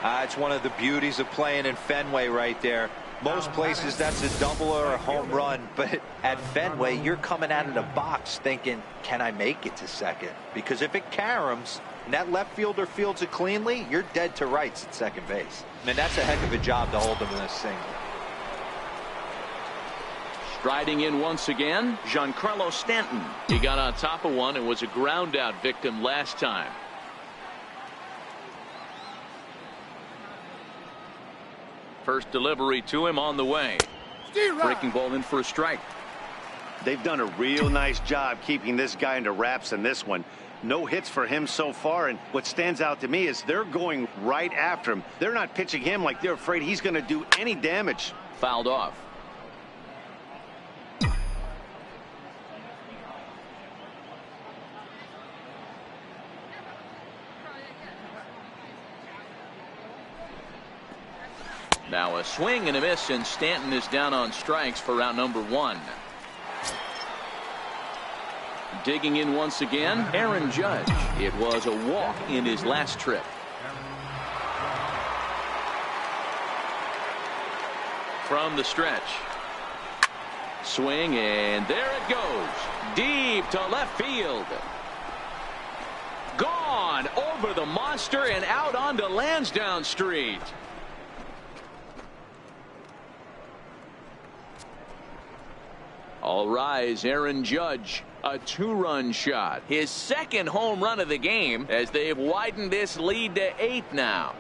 It's one of the beauties of playing in Fenway right there. Most places that's a double or a home run, but at Fenway you're coming out of the box thinking, can I make it to second? Because if it caroms and that left fielder fields it cleanly, you're dead to rights at second base. I mean, that's a heck of a job to hold him in a single. Striding in once again, Giancarlo Stanton. He got on top of one and was a ground out victim last time. First delivery to him on the way. Breaking ball in for a strike. They've done a real nice job keeping this guy under wraps in this one. No hits for him so far, and what stands out to me is they're going right after him. They're not pitching him like they're afraid he's going to do any damage. Fouled off. Now a swing and a miss, and Stanton is down on strikes for round number 1. Digging in once again, Aaron Judge. It was a walk in his last trip. From the stretch. Swing, and there it goes. Deep to left field. Gone over the monster and out onto Lansdowne Street. All rise, Aaron Judge. A 2-run shot. His second home run of the game as they've widened this lead to 8 now.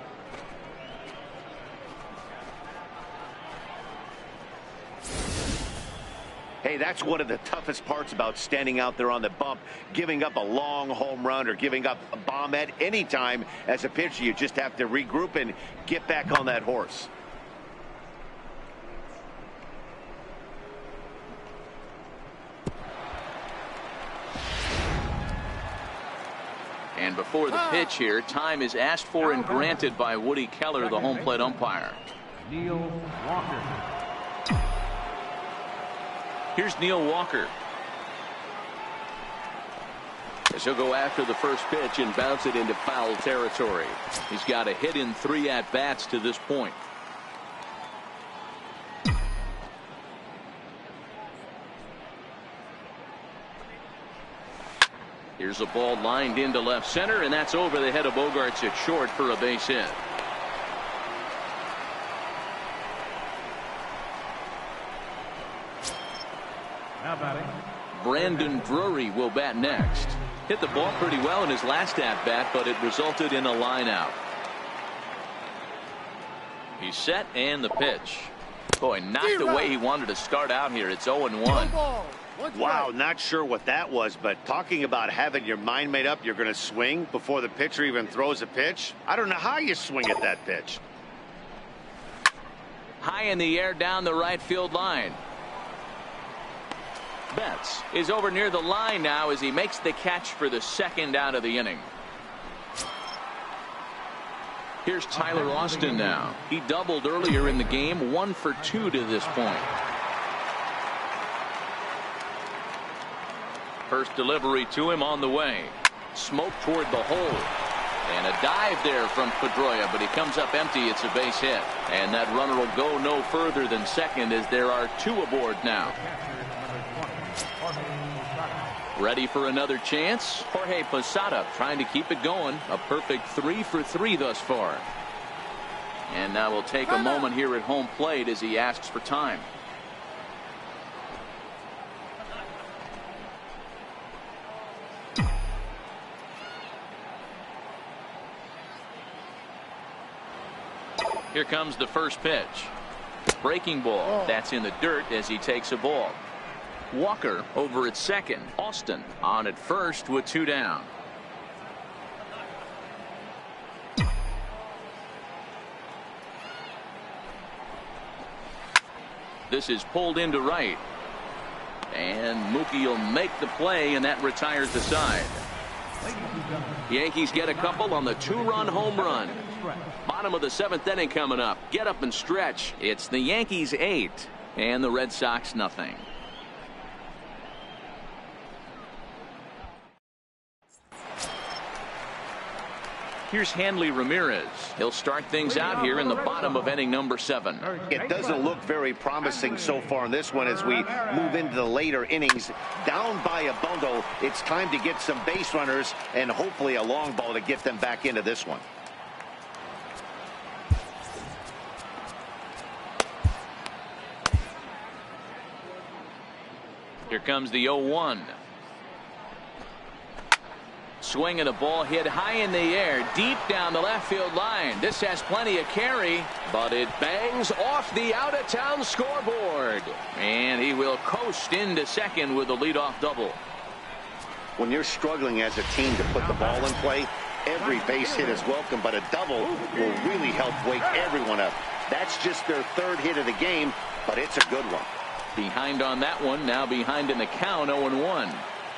Hey, that's one of the toughest parts about standing out there on the bump. Giving up a long home run or giving up a bomb at any time as a pitcher. You just have to regroup and get back on that horse. And before the pitch here, time is asked for and granted by Woody Keller, the home plate umpire. Neil Walker. Here's Neil Walker. As he'll go after the first pitch and bounce it into foul territory. He's got a hit in 3 at-bats to this point. Here's a ball lined into left center, and that's over the head of Bogarts at short for a base hit. Now batting, Brandon Drury will bat next. Hit the ball pretty well in his last at-bat, but it resulted in a line out. He's set, and the pitch. Boy, not the way he wanted to start out here. It's 0-1. Wow, not sure what that was, but talking about having your mind made up, you're going to swing before the pitcher even throws a pitch. I don't know how you swing at that pitch. High in the air down the right field line. Betts is over near the line now as he makes the catch for the second out of the inning. Here's Tyler Austin now. He doubled earlier in the game, 1 for 2 to this point. First delivery to him on the way. Smoke toward the hole. And a dive there from Pedroia, but he comes up empty. It's a base hit. And that runner will go no further than second as there are 2 aboard now. Ready for another chance? Jorge Posada trying to keep it going. A perfect 3 for 3 thus far. And now we'll take a moment here at home plate as he asks for time. Here comes the first pitch. Breaking ball. That's in the dirt as he takes a ball. Walker over at second. Austin on at first with 2 down. This is pulled into right. And Mookie will make the play, and that retires the side. Yankees get a couple on the 2-run home run. Bottom of the 7th inning coming up. Get up and stretch. It's the Yankees 8 and the Red Sox nothing. Here's Hanley Ramirez. He'll start things out here in the bottom of inning number 7. It doesn't look very promising so far in this one as we move into the later innings. Down by a bundle, it's time to get some base runners and hopefully a long ball to get them back into this one. Here comes the 0-1. Swing and a ball hit high in the air, deep down the left field line. This has plenty of carry, but it bangs off the out-of-town scoreboard. And he will coast into second with a leadoff double. When you're struggling as a team to put the ball in play, every base hit is welcome, but a double will really help wake everyone up. That's just their 3rd hit of the game, but it's a good one. Behind on that one, now behind in the count, 0-1.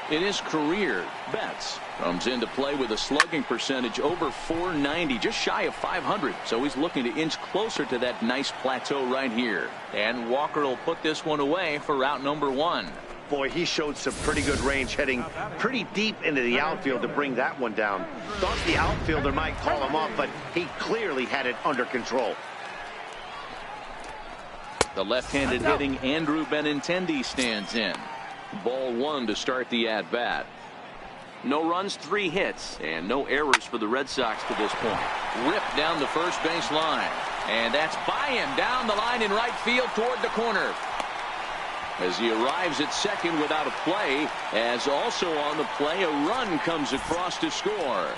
In his career, Betts comes into play with a slugging percentage over .490, just shy of .500. So he's looking to inch closer to that nice plateau right here. And Walker will put this one away for out number 1. Boy, he showed some pretty good range, heading pretty deep into the outfield to bring that one down. Thought the outfielder might call him off, but he clearly had it under control. The left-handed hitting Andrew Benintendi stands in. Ball 1 to start the at-bat. No runs, 3 hits, and no errors for the Red Sox to this point. Ripped down the first base line. And that's by him down the line in right field toward the corner. As he arrives at second without a play, as also on the play, a run comes across to score.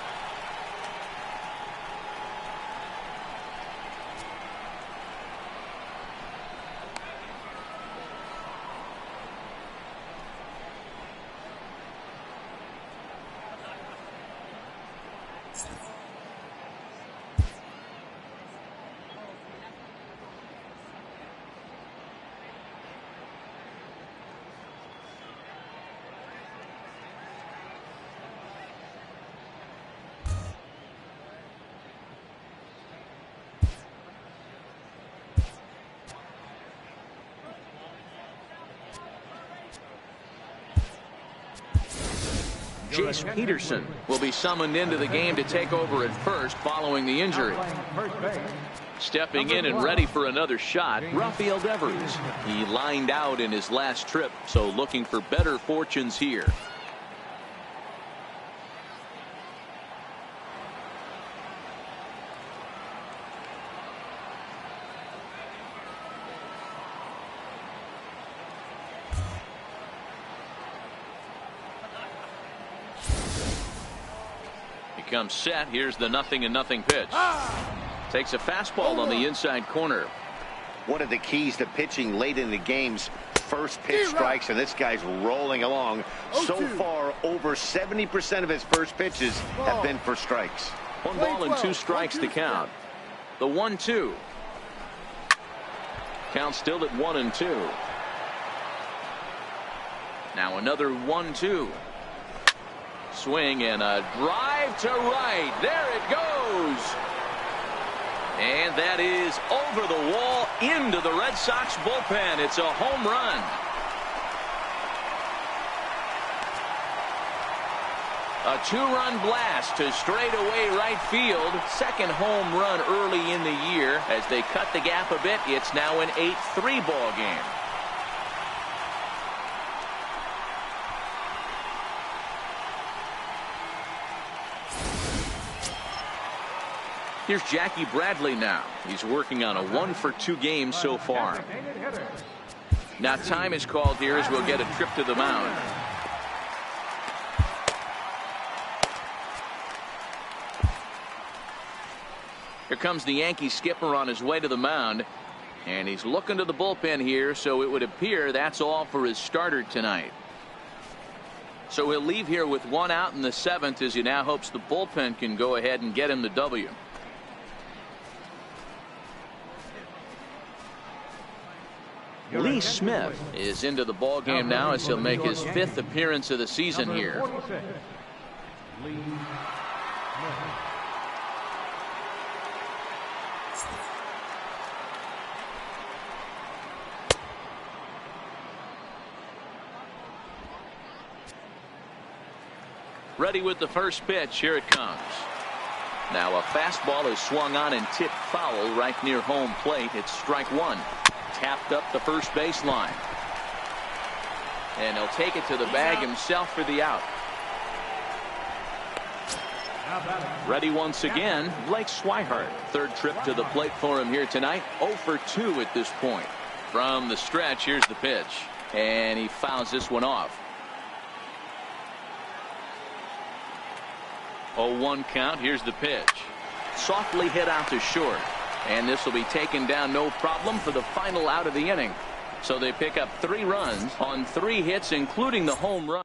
Jace Peterson will be summoned into the game to take over at first following the injury. Stepping in and ready for another shot, Rafael Devers. He lined out in his last trip, so looking for better fortunes here. Comes set. Here's the 0-0 pitch. Takes a fastball on the inside corner. One of the keys to pitching late in the game's first pitch strikes, and this guy's rolling along. So far, over 70% of his first pitches have been for strikes. 1 ball and 2 strikes to count. The 1-2. Count still at 1-2. Now another 1-2. Swing and a drive to right. There it goes. And that is over the wall into the Red Sox bullpen. It's a home run. A 2-run blast to straightaway right field. Second home run early in the year. As they cut the gap a bit, it's now an 8-3 ball game. Here's Jackie Bradley now. He's working on a 1-for-2 game so far. Now time is called here as we'll get a trip to the mound. Here comes the Yankee skipper on his way to the mound. And he's looking to the bullpen here, so it would appear that's all for his starter tonight. So he'll leave here with 1 out in the 7th as he now hopes the bullpen can go ahead and get him the W. Lee Smith is into the ball game now as he'll make his 5th appearance of the season here. Ready with the first pitch. Here it comes. Now a fastball is swung on and tipped foul right near home plate. It's strike 1. Tapped up the first baseline. And he'll take it to the bag himself for the out. Ready once again, Blake Swihart. 3rd trip to the plate for him here tonight. 0 for 2 at this point. From the stretch, here's the pitch. And he fouls this one off. 0-1 count. Here's the pitch. Softly hit out to short. And this will be taken down no problem for the final out of the inning. So they pick up 3 runs on 3 hits, including the home run.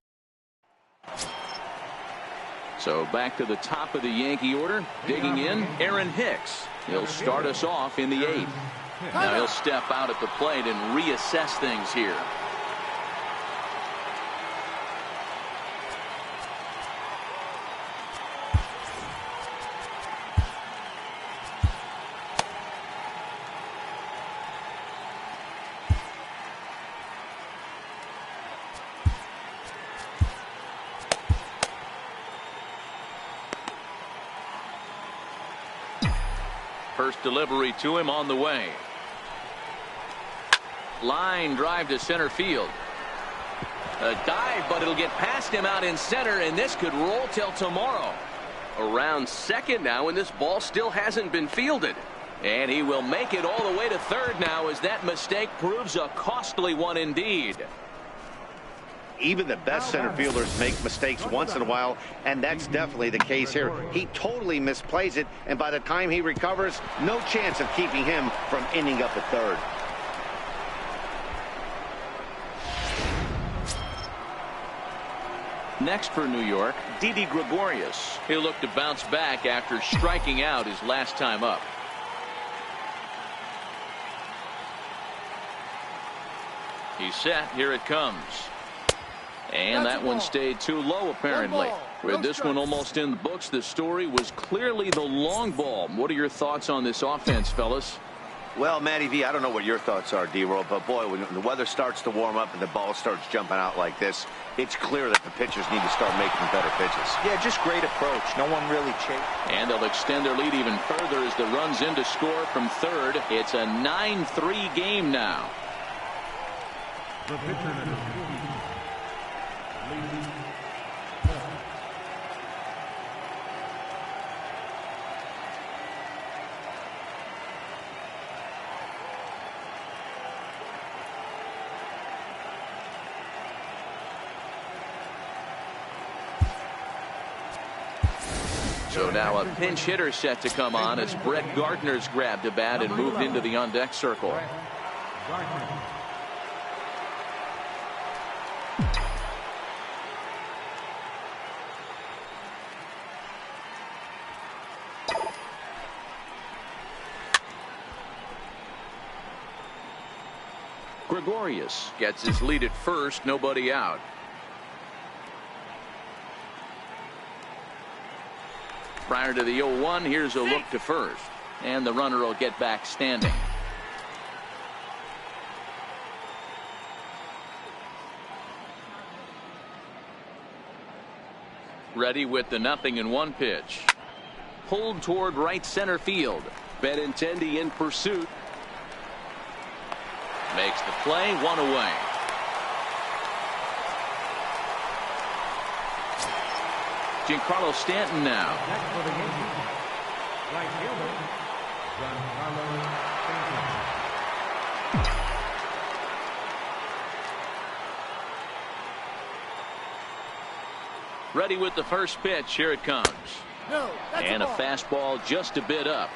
So back to the top of the Yankee order. Digging in, Aaron Hicks. He'll start us off in the 8th. Now he'll step out at the plate and reassess things here. First delivery to him on the way. Line drive to center field. A dive, but it'll get past him out in center, and this could roll till tomorrow. Around second now, and this ball still hasn't been fielded. And he will make it all the way to 3rd now as that mistake proves a costly one indeed. Even the best center fielders make mistakes once in a while, and that's definitely the case here. He totally misplays it, and by the time he recovers, no chance of keeping him from ending up at 3rd. Next for New York, Didi Gregorius. He'll look to bounce back after striking out his last time up. He's set. Here it comes. And that one stayed too low, apparently. With this one almost in the books, the story was clearly the long ball. What are your thoughts on this offense, fellas? Well, Matty V, I don't know what your thoughts are, D-Roll, but boy, when the weather starts to warm up and the ball starts jumping out like this, it's clear that the pitchers need to start making better pitches. Yeah, just great approach. No one really chased. And they'll extend their lead even further as the run's in to score from 3rd. It's a 9-3 game now. The pitcher, So now a pinch hitter set to come on as Brett Gardner's grabbed a bat and moved into the on-deck circle. Gregorius gets his lead at first, nobody out. Prior to the 0-1, here's a look to first. And the runner will get back standing. Ready with the 0-1 pitch. Pulled toward right center field. Benintendi in pursuit. Makes the play, 1 away. Giancarlo Stanton now. Next for the Yankees, right fielder, Giancarlo Stanton. Ready with the first pitch. Here it comes. And a fastball just a bit up.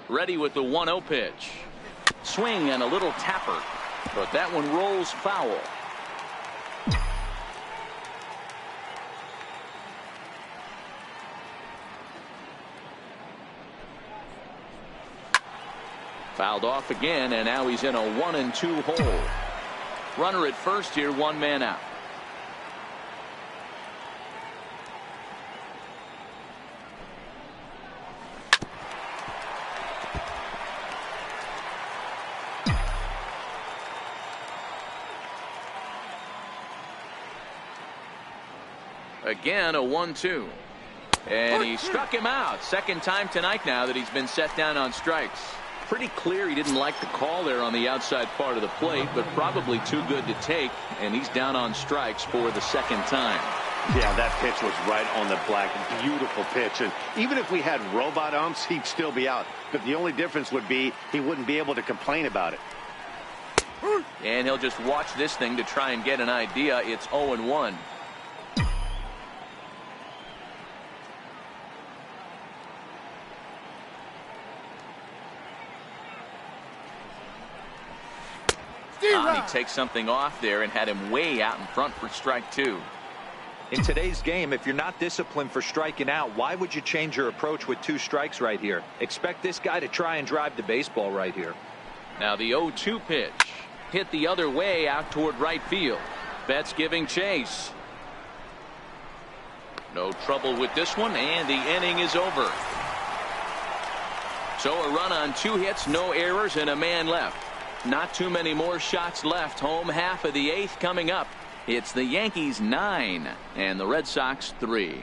Ready with the 1-0 pitch. Swing and a little tapper, but that one rolls foul. Fouled off again, and now he's in a 1-2 hole. Runner at first here, 1 man out. Again, a 1-2. And he struck him out. Second time tonight now that he's been set down on strikes. Pretty clear he didn't like the call there on the outside part of the plate, but probably too good to take, and he's down on strikes for the second time. Yeah, that pitch was right on the black. Beautiful pitch. And even if we had robot umps, he'd still be out. But the only difference would be he wouldn't be able to complain about it. And he'll just watch this thing to try and get an idea. It's 0-1. He takes something off there and had him way out in front for strike 2. In today's game, if you're not disciplined for striking out, why would you change your approach with 2 strikes right here? Expect this guy to try and drive the baseball right here. Now the 0-2 pitch. Hit the other way out toward right field. Betts giving chase. No trouble with this one, and the inning is over. So a run on 2 hits, no errors, and a man left. Not too many more shots left. Home half of the 8th coming up. It's the Yankees 9 and the Red Sox 3.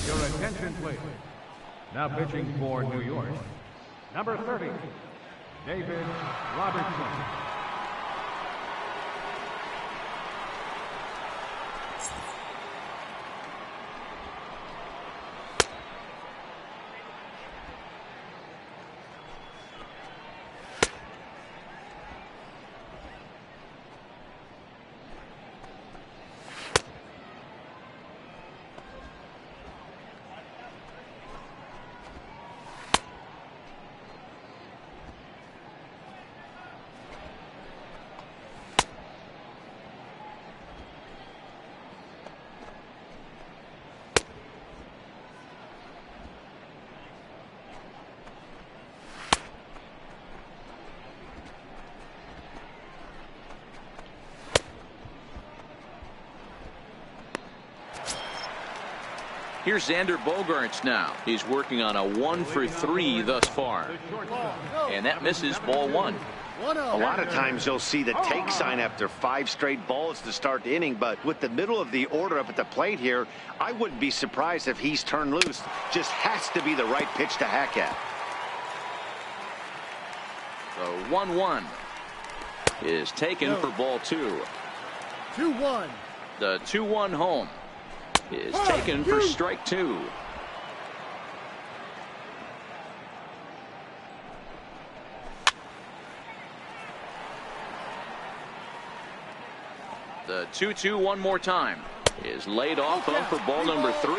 Your attention, please. Now pitching for New York, number 30, David Robertson. Here's Xander Bogaerts now. He's working on a 1 for 3 thus far. And that misses ball 1. A lot of times you'll see the take sign after 5 straight balls to start the inning, but with the middle of the order up at the plate here, I wouldn't be surprised if he's turned loose. Just has to be the right pitch to hack at. The 1-1 is taken for ball 2. 2-1. The 2-1 home is taken for strike 2. The 2-2 one more time is laid off for ball number 3.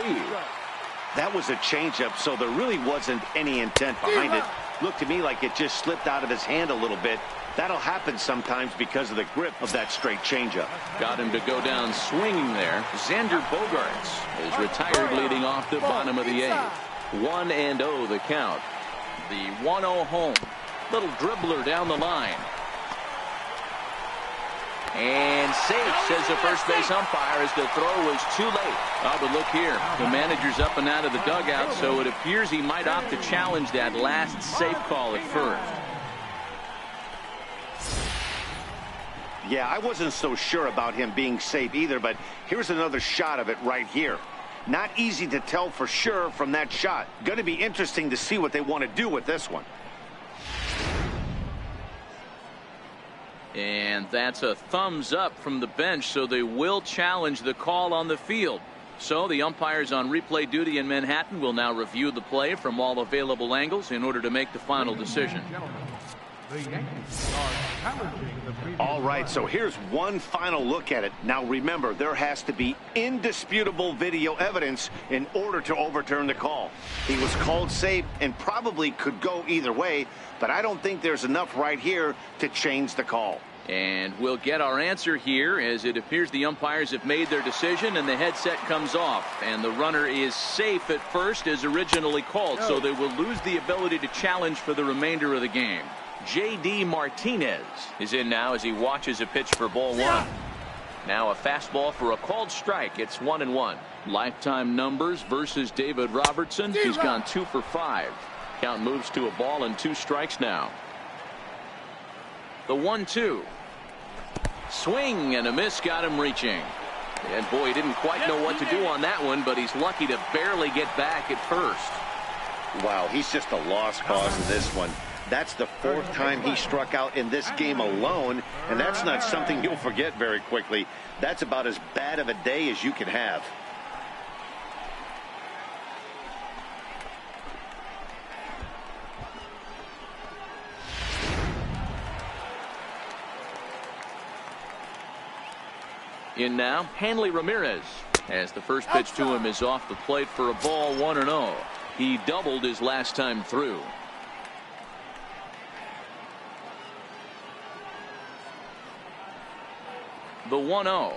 That was a changeup, so there really wasn't any intent behind it. Looked to me like it just slipped out of his hand a little bit. That'll happen sometimes because of the grip of that straight changeup. Got him to go down swinging there. Xander Bogaerts is retired leading off the bottom of the 8th. 1-0 the count. The 1-0 home. Little dribbler down the line. And safe, says the first base umpire, as the throw was too late. Oh, but look here. The manager's up and out of the dugout, so it appears he might opt to challenge that last safe call at first. Yeah, I wasn't so sure about him being safe either, but here's another shot of it right here. Not easy to tell for sure from that shot. Going to be interesting to see what they want to do with this one. And that's a thumbs up from the bench, so they will challenge the call on the field. So the umpires on replay duty in Manhattan will now review the play from all available angles in order to make the final decision. The Yankees are challenging the previous All right, so here's one final look at it. Now remember, there has to be indisputable video evidence in order to overturn the call. He was called safe and probably could go either way, but I don't think there's enough right here to change the call. And we'll get our answer here, as it appears the umpires have made their decision and the headset comes off, and the runner is safe at first as originally called, so they will lose the ability to challenge for the remainder of the game. J.D. Martinez is in now as he watches a pitch for ball one. Now a fastball for a called strike. It's 1-1. Lifetime numbers versus David Robertson. He's gone 2 for 5. Count moves to a ball and 2 strikes now. The 1-2. Swing and a miss got him reaching. And boy, he didn't quite know what to do on that one, but he's lucky to barely get back at first. Wow, he's just a lost cause in this one. That's the 4th time he struck out in this game alone, and that's not something you'll forget very quickly. That's about as bad of a day as you can have. In now, Hanley Ramirez, as the first pitch to him is off the plate for a ball, 1-0. He doubled his last time through. The 1-0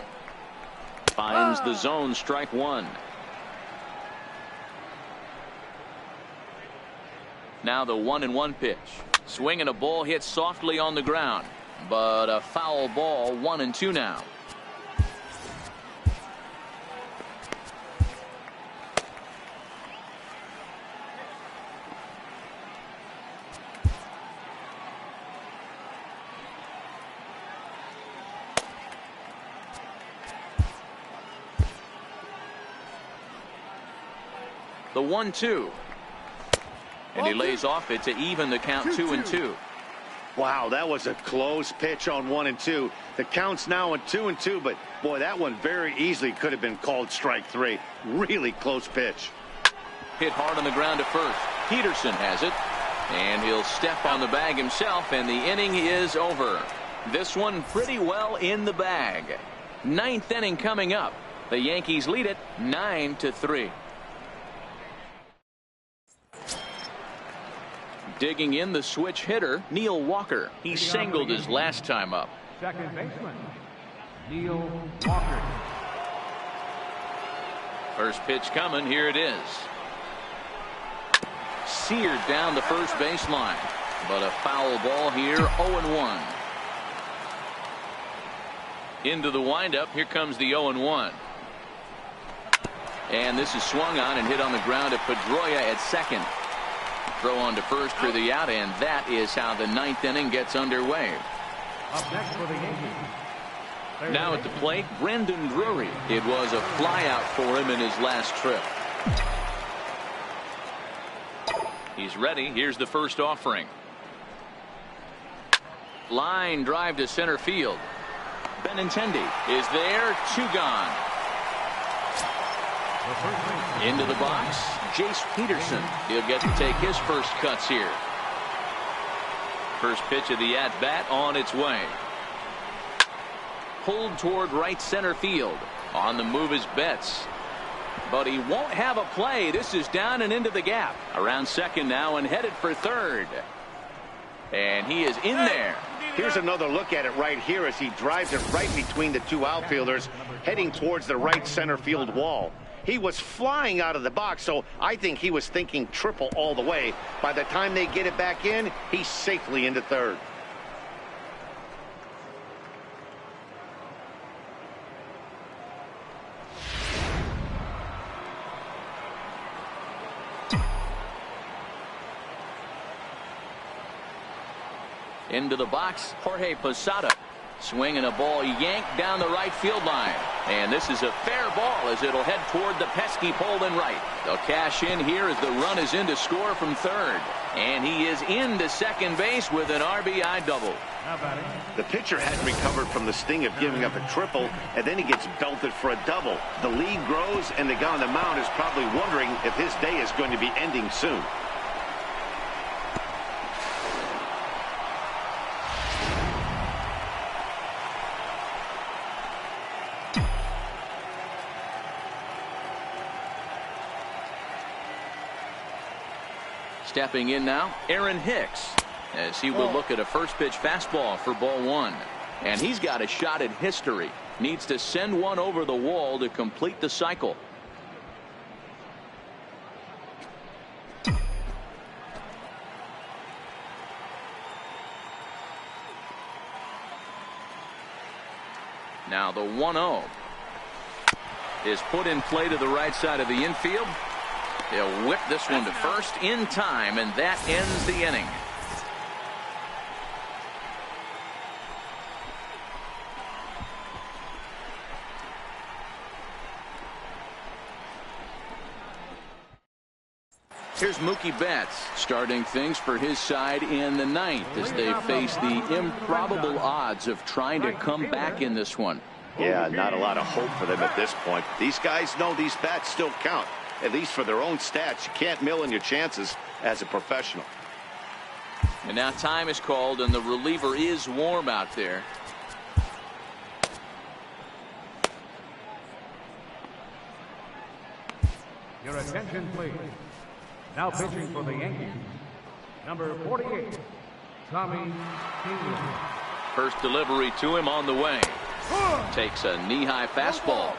finds the zone, strike one. Now the 1-1 pitch. Swing and a ball hit softly on the ground, but a foul ball. 1-2 now. The 1-2. And he lays off it to even the count 2-2. Wow, that was a close pitch on 1-2. The count's now at 2-2, but boy, that one very easily could have been called strike 3. Really close pitch. Hit hard on the ground to first. Peterson has it, and he'll step on the bag himself, and the inning is over. This one pretty well in the bag. 9th inning coming up. The Yankees lead it 9-3. Digging in, the switch hitter, Neil Walker. He singled his last time up. second baseman, Neil Walker. First pitch coming. Here it is. Seared down the first baseline, but a foul ball here. 0-1. Into the windup. Here comes the 0-1. And this is swung on and hit on the ground at Pedroia at second. Throw on to first for the out, and that is how the 9th inning gets underway. Up next for the Yankees. Now at the plate, Brendan Drury. It was a flyout for him in his last trip. He's ready. Here's the first offering. Line drive to center field. Benintendi is there. 2 gone. Into the box, Jace Peterson. He'll get to take his first cuts here. First pitch of the at-bat on its way. Pulled toward right center field. On the move is Betts. But he won't have a play. This is down and into the gap. Around second now and headed for third. And he is in there. Here's another look at it right here as he drives it right between the 2 outfielders, heading towards the right center field wall. He was flying out of the box, so I think he was thinking triple all the way. By the time they get it back in, he's safely into third. Into the box, Jorge Posada. Swinging a ball yanked down the right field line. And this is a fair ball as it'll head toward the pesky pole in right. They'll cash in here as the run is in to score from third. And he is into second base with an RBI double. The pitcher hadn't recovered from the sting of giving up a triple, and then he gets belted for a double. The lead grows, and the guy on the mound is probably wondering if his day is going to be ending soon. Stepping in now, Aaron Hicks, as he will look at a first pitch fastball for ball one. And he's got a shot at history. Needs to send one over the wall to complete the cycle. Now the 1-0 is put in play to the right side of the infield. They'll whip this one to first in time, and that ends the inning. Here's Mookie Betts starting things for his side in the ninth as they face the improbable odds of trying to come back in this one. Yeah, not a lot of hope for them at this point. These guys know these bats still count. At least for their own stats. You can't mill in your chances as a professional. And now time is called, and the reliever is warm out there. Your attention, please. Now pitching for the Yankees, number 48, Tommy King. First delivery to him on the way. Takes a knee-high fastball.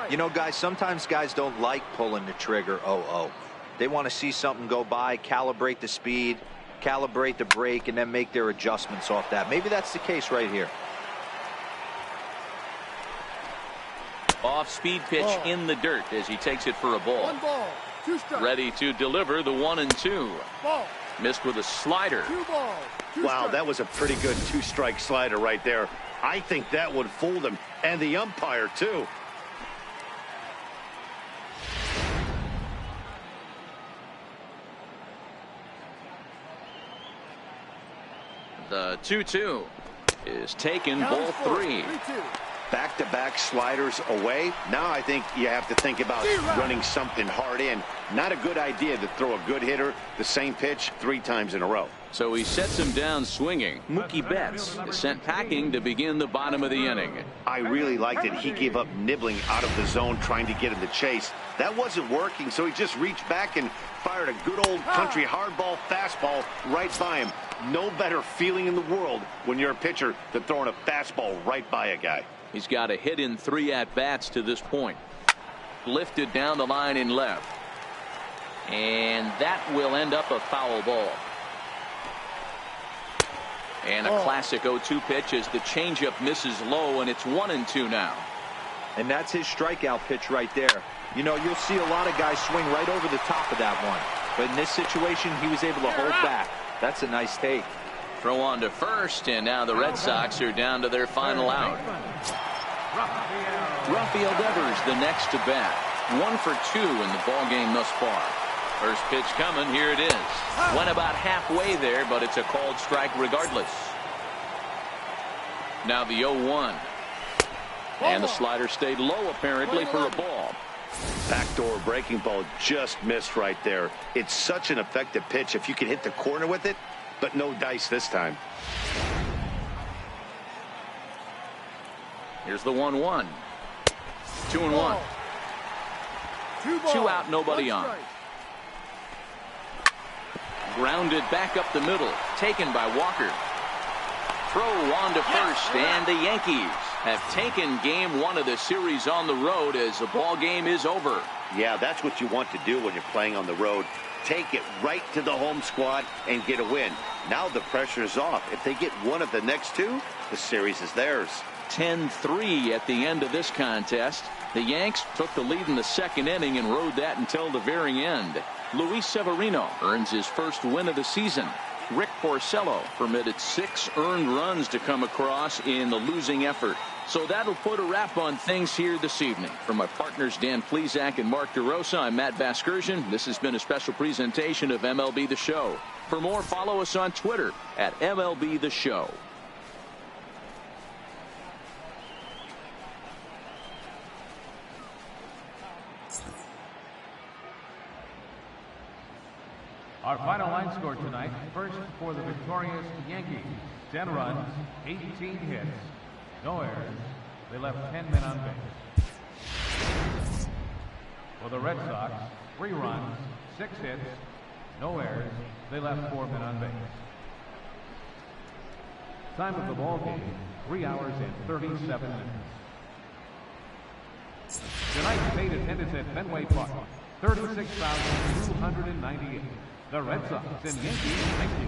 You know, guys, sometimes guys don't like pulling the trigger 0-0. They want to see something go by, calibrate the speed, calibrate the brake, and then make their adjustments off that. Maybe that's the case right here. Off-speed pitch in the dirt as he takes it for a ball. 1 ball, 2 strikes. Ready to deliver the 1-2. Ball. Missed with a slider. 2 balls, 2 Wow, strikes. that was a pretty good 2-strike slider right there. I think that would fool them, and the umpire too. The 2-2 is taken, ball 3. 3-2. Back-to-back sliders away. Now I think you have to think about running something hard in. Not a good idea to throw a good hitter the same pitch 3 times in a row. So he sets him down swinging. Mookie Betts is sent packing to begin the bottom of the inning. I really liked it. He gave up nibbling out of the zone trying to get in the chase. That wasn't working, so he just reached back and fired a good old country hardball fastball right by him. No better feeling in the world when you're a pitcher than throwing a fastball right by a guy. He's got a hit in 3 at-bats to this point. Lifted down the line in left. And that will end up a foul ball. And a classic 0-2 pitch as the changeup misses low, and it's 1-2 now. And that's his strikeout pitch right there. You know, you'll see a lot of guys swing right over the top of that one. But in this situation, he was able to hold back. That's a nice take. Throw on to first, and now the Red Sox are down to their final out. Rafael Devers the next to bat. 1 for 2 in the ball game thus far. First pitch coming. Here it is. Went about halfway there, but it's a called strike regardless. Now the 0-1. And the slider stayed low apparently for a ball. Backdoor breaking ball just missed right there. It's such an effective pitch if you can hit the corner with it, but no dice this time. Here's the 1-1. 2-1. 2 out, nobody on. Grounded back up the middle. Taken by Walker. Throw on to first, and the Yankees have taken game 1 of the series on the road as the ball game is over. Yeah, that's what you want to do when you're playing on the road. Take it right to the home squad and get a win. Now the pressure is off. If they get one of the next 2, the series is theirs. 10-3 at the end of this contest. The Yanks took the lead in the 2nd inning and rode that until the very end. Luis Severino earns his first win of the season. Rick Porcello permitted 6 earned runs to come across in the losing effort. So that'll put a wrap on things here this evening. For my partners Dan Plesac and Mark DeRosa, I'm Matt Vasgersian. This has been a special presentation of MLB The Show. For more, follow us on Twitter at MLB The Show. Our final line score tonight, first for the victorious Yankees, 10 runs, 18 hits, no errors. They left 10 men on base. For the Red Sox, 3 runs, 6 hits, no errors. They left 4 men on base. Time of the ball game, 3 hours and 37 minutes. Tonight's paid attendance at Fenway Park, 36,298. The Red Sox and Yankees, thank you.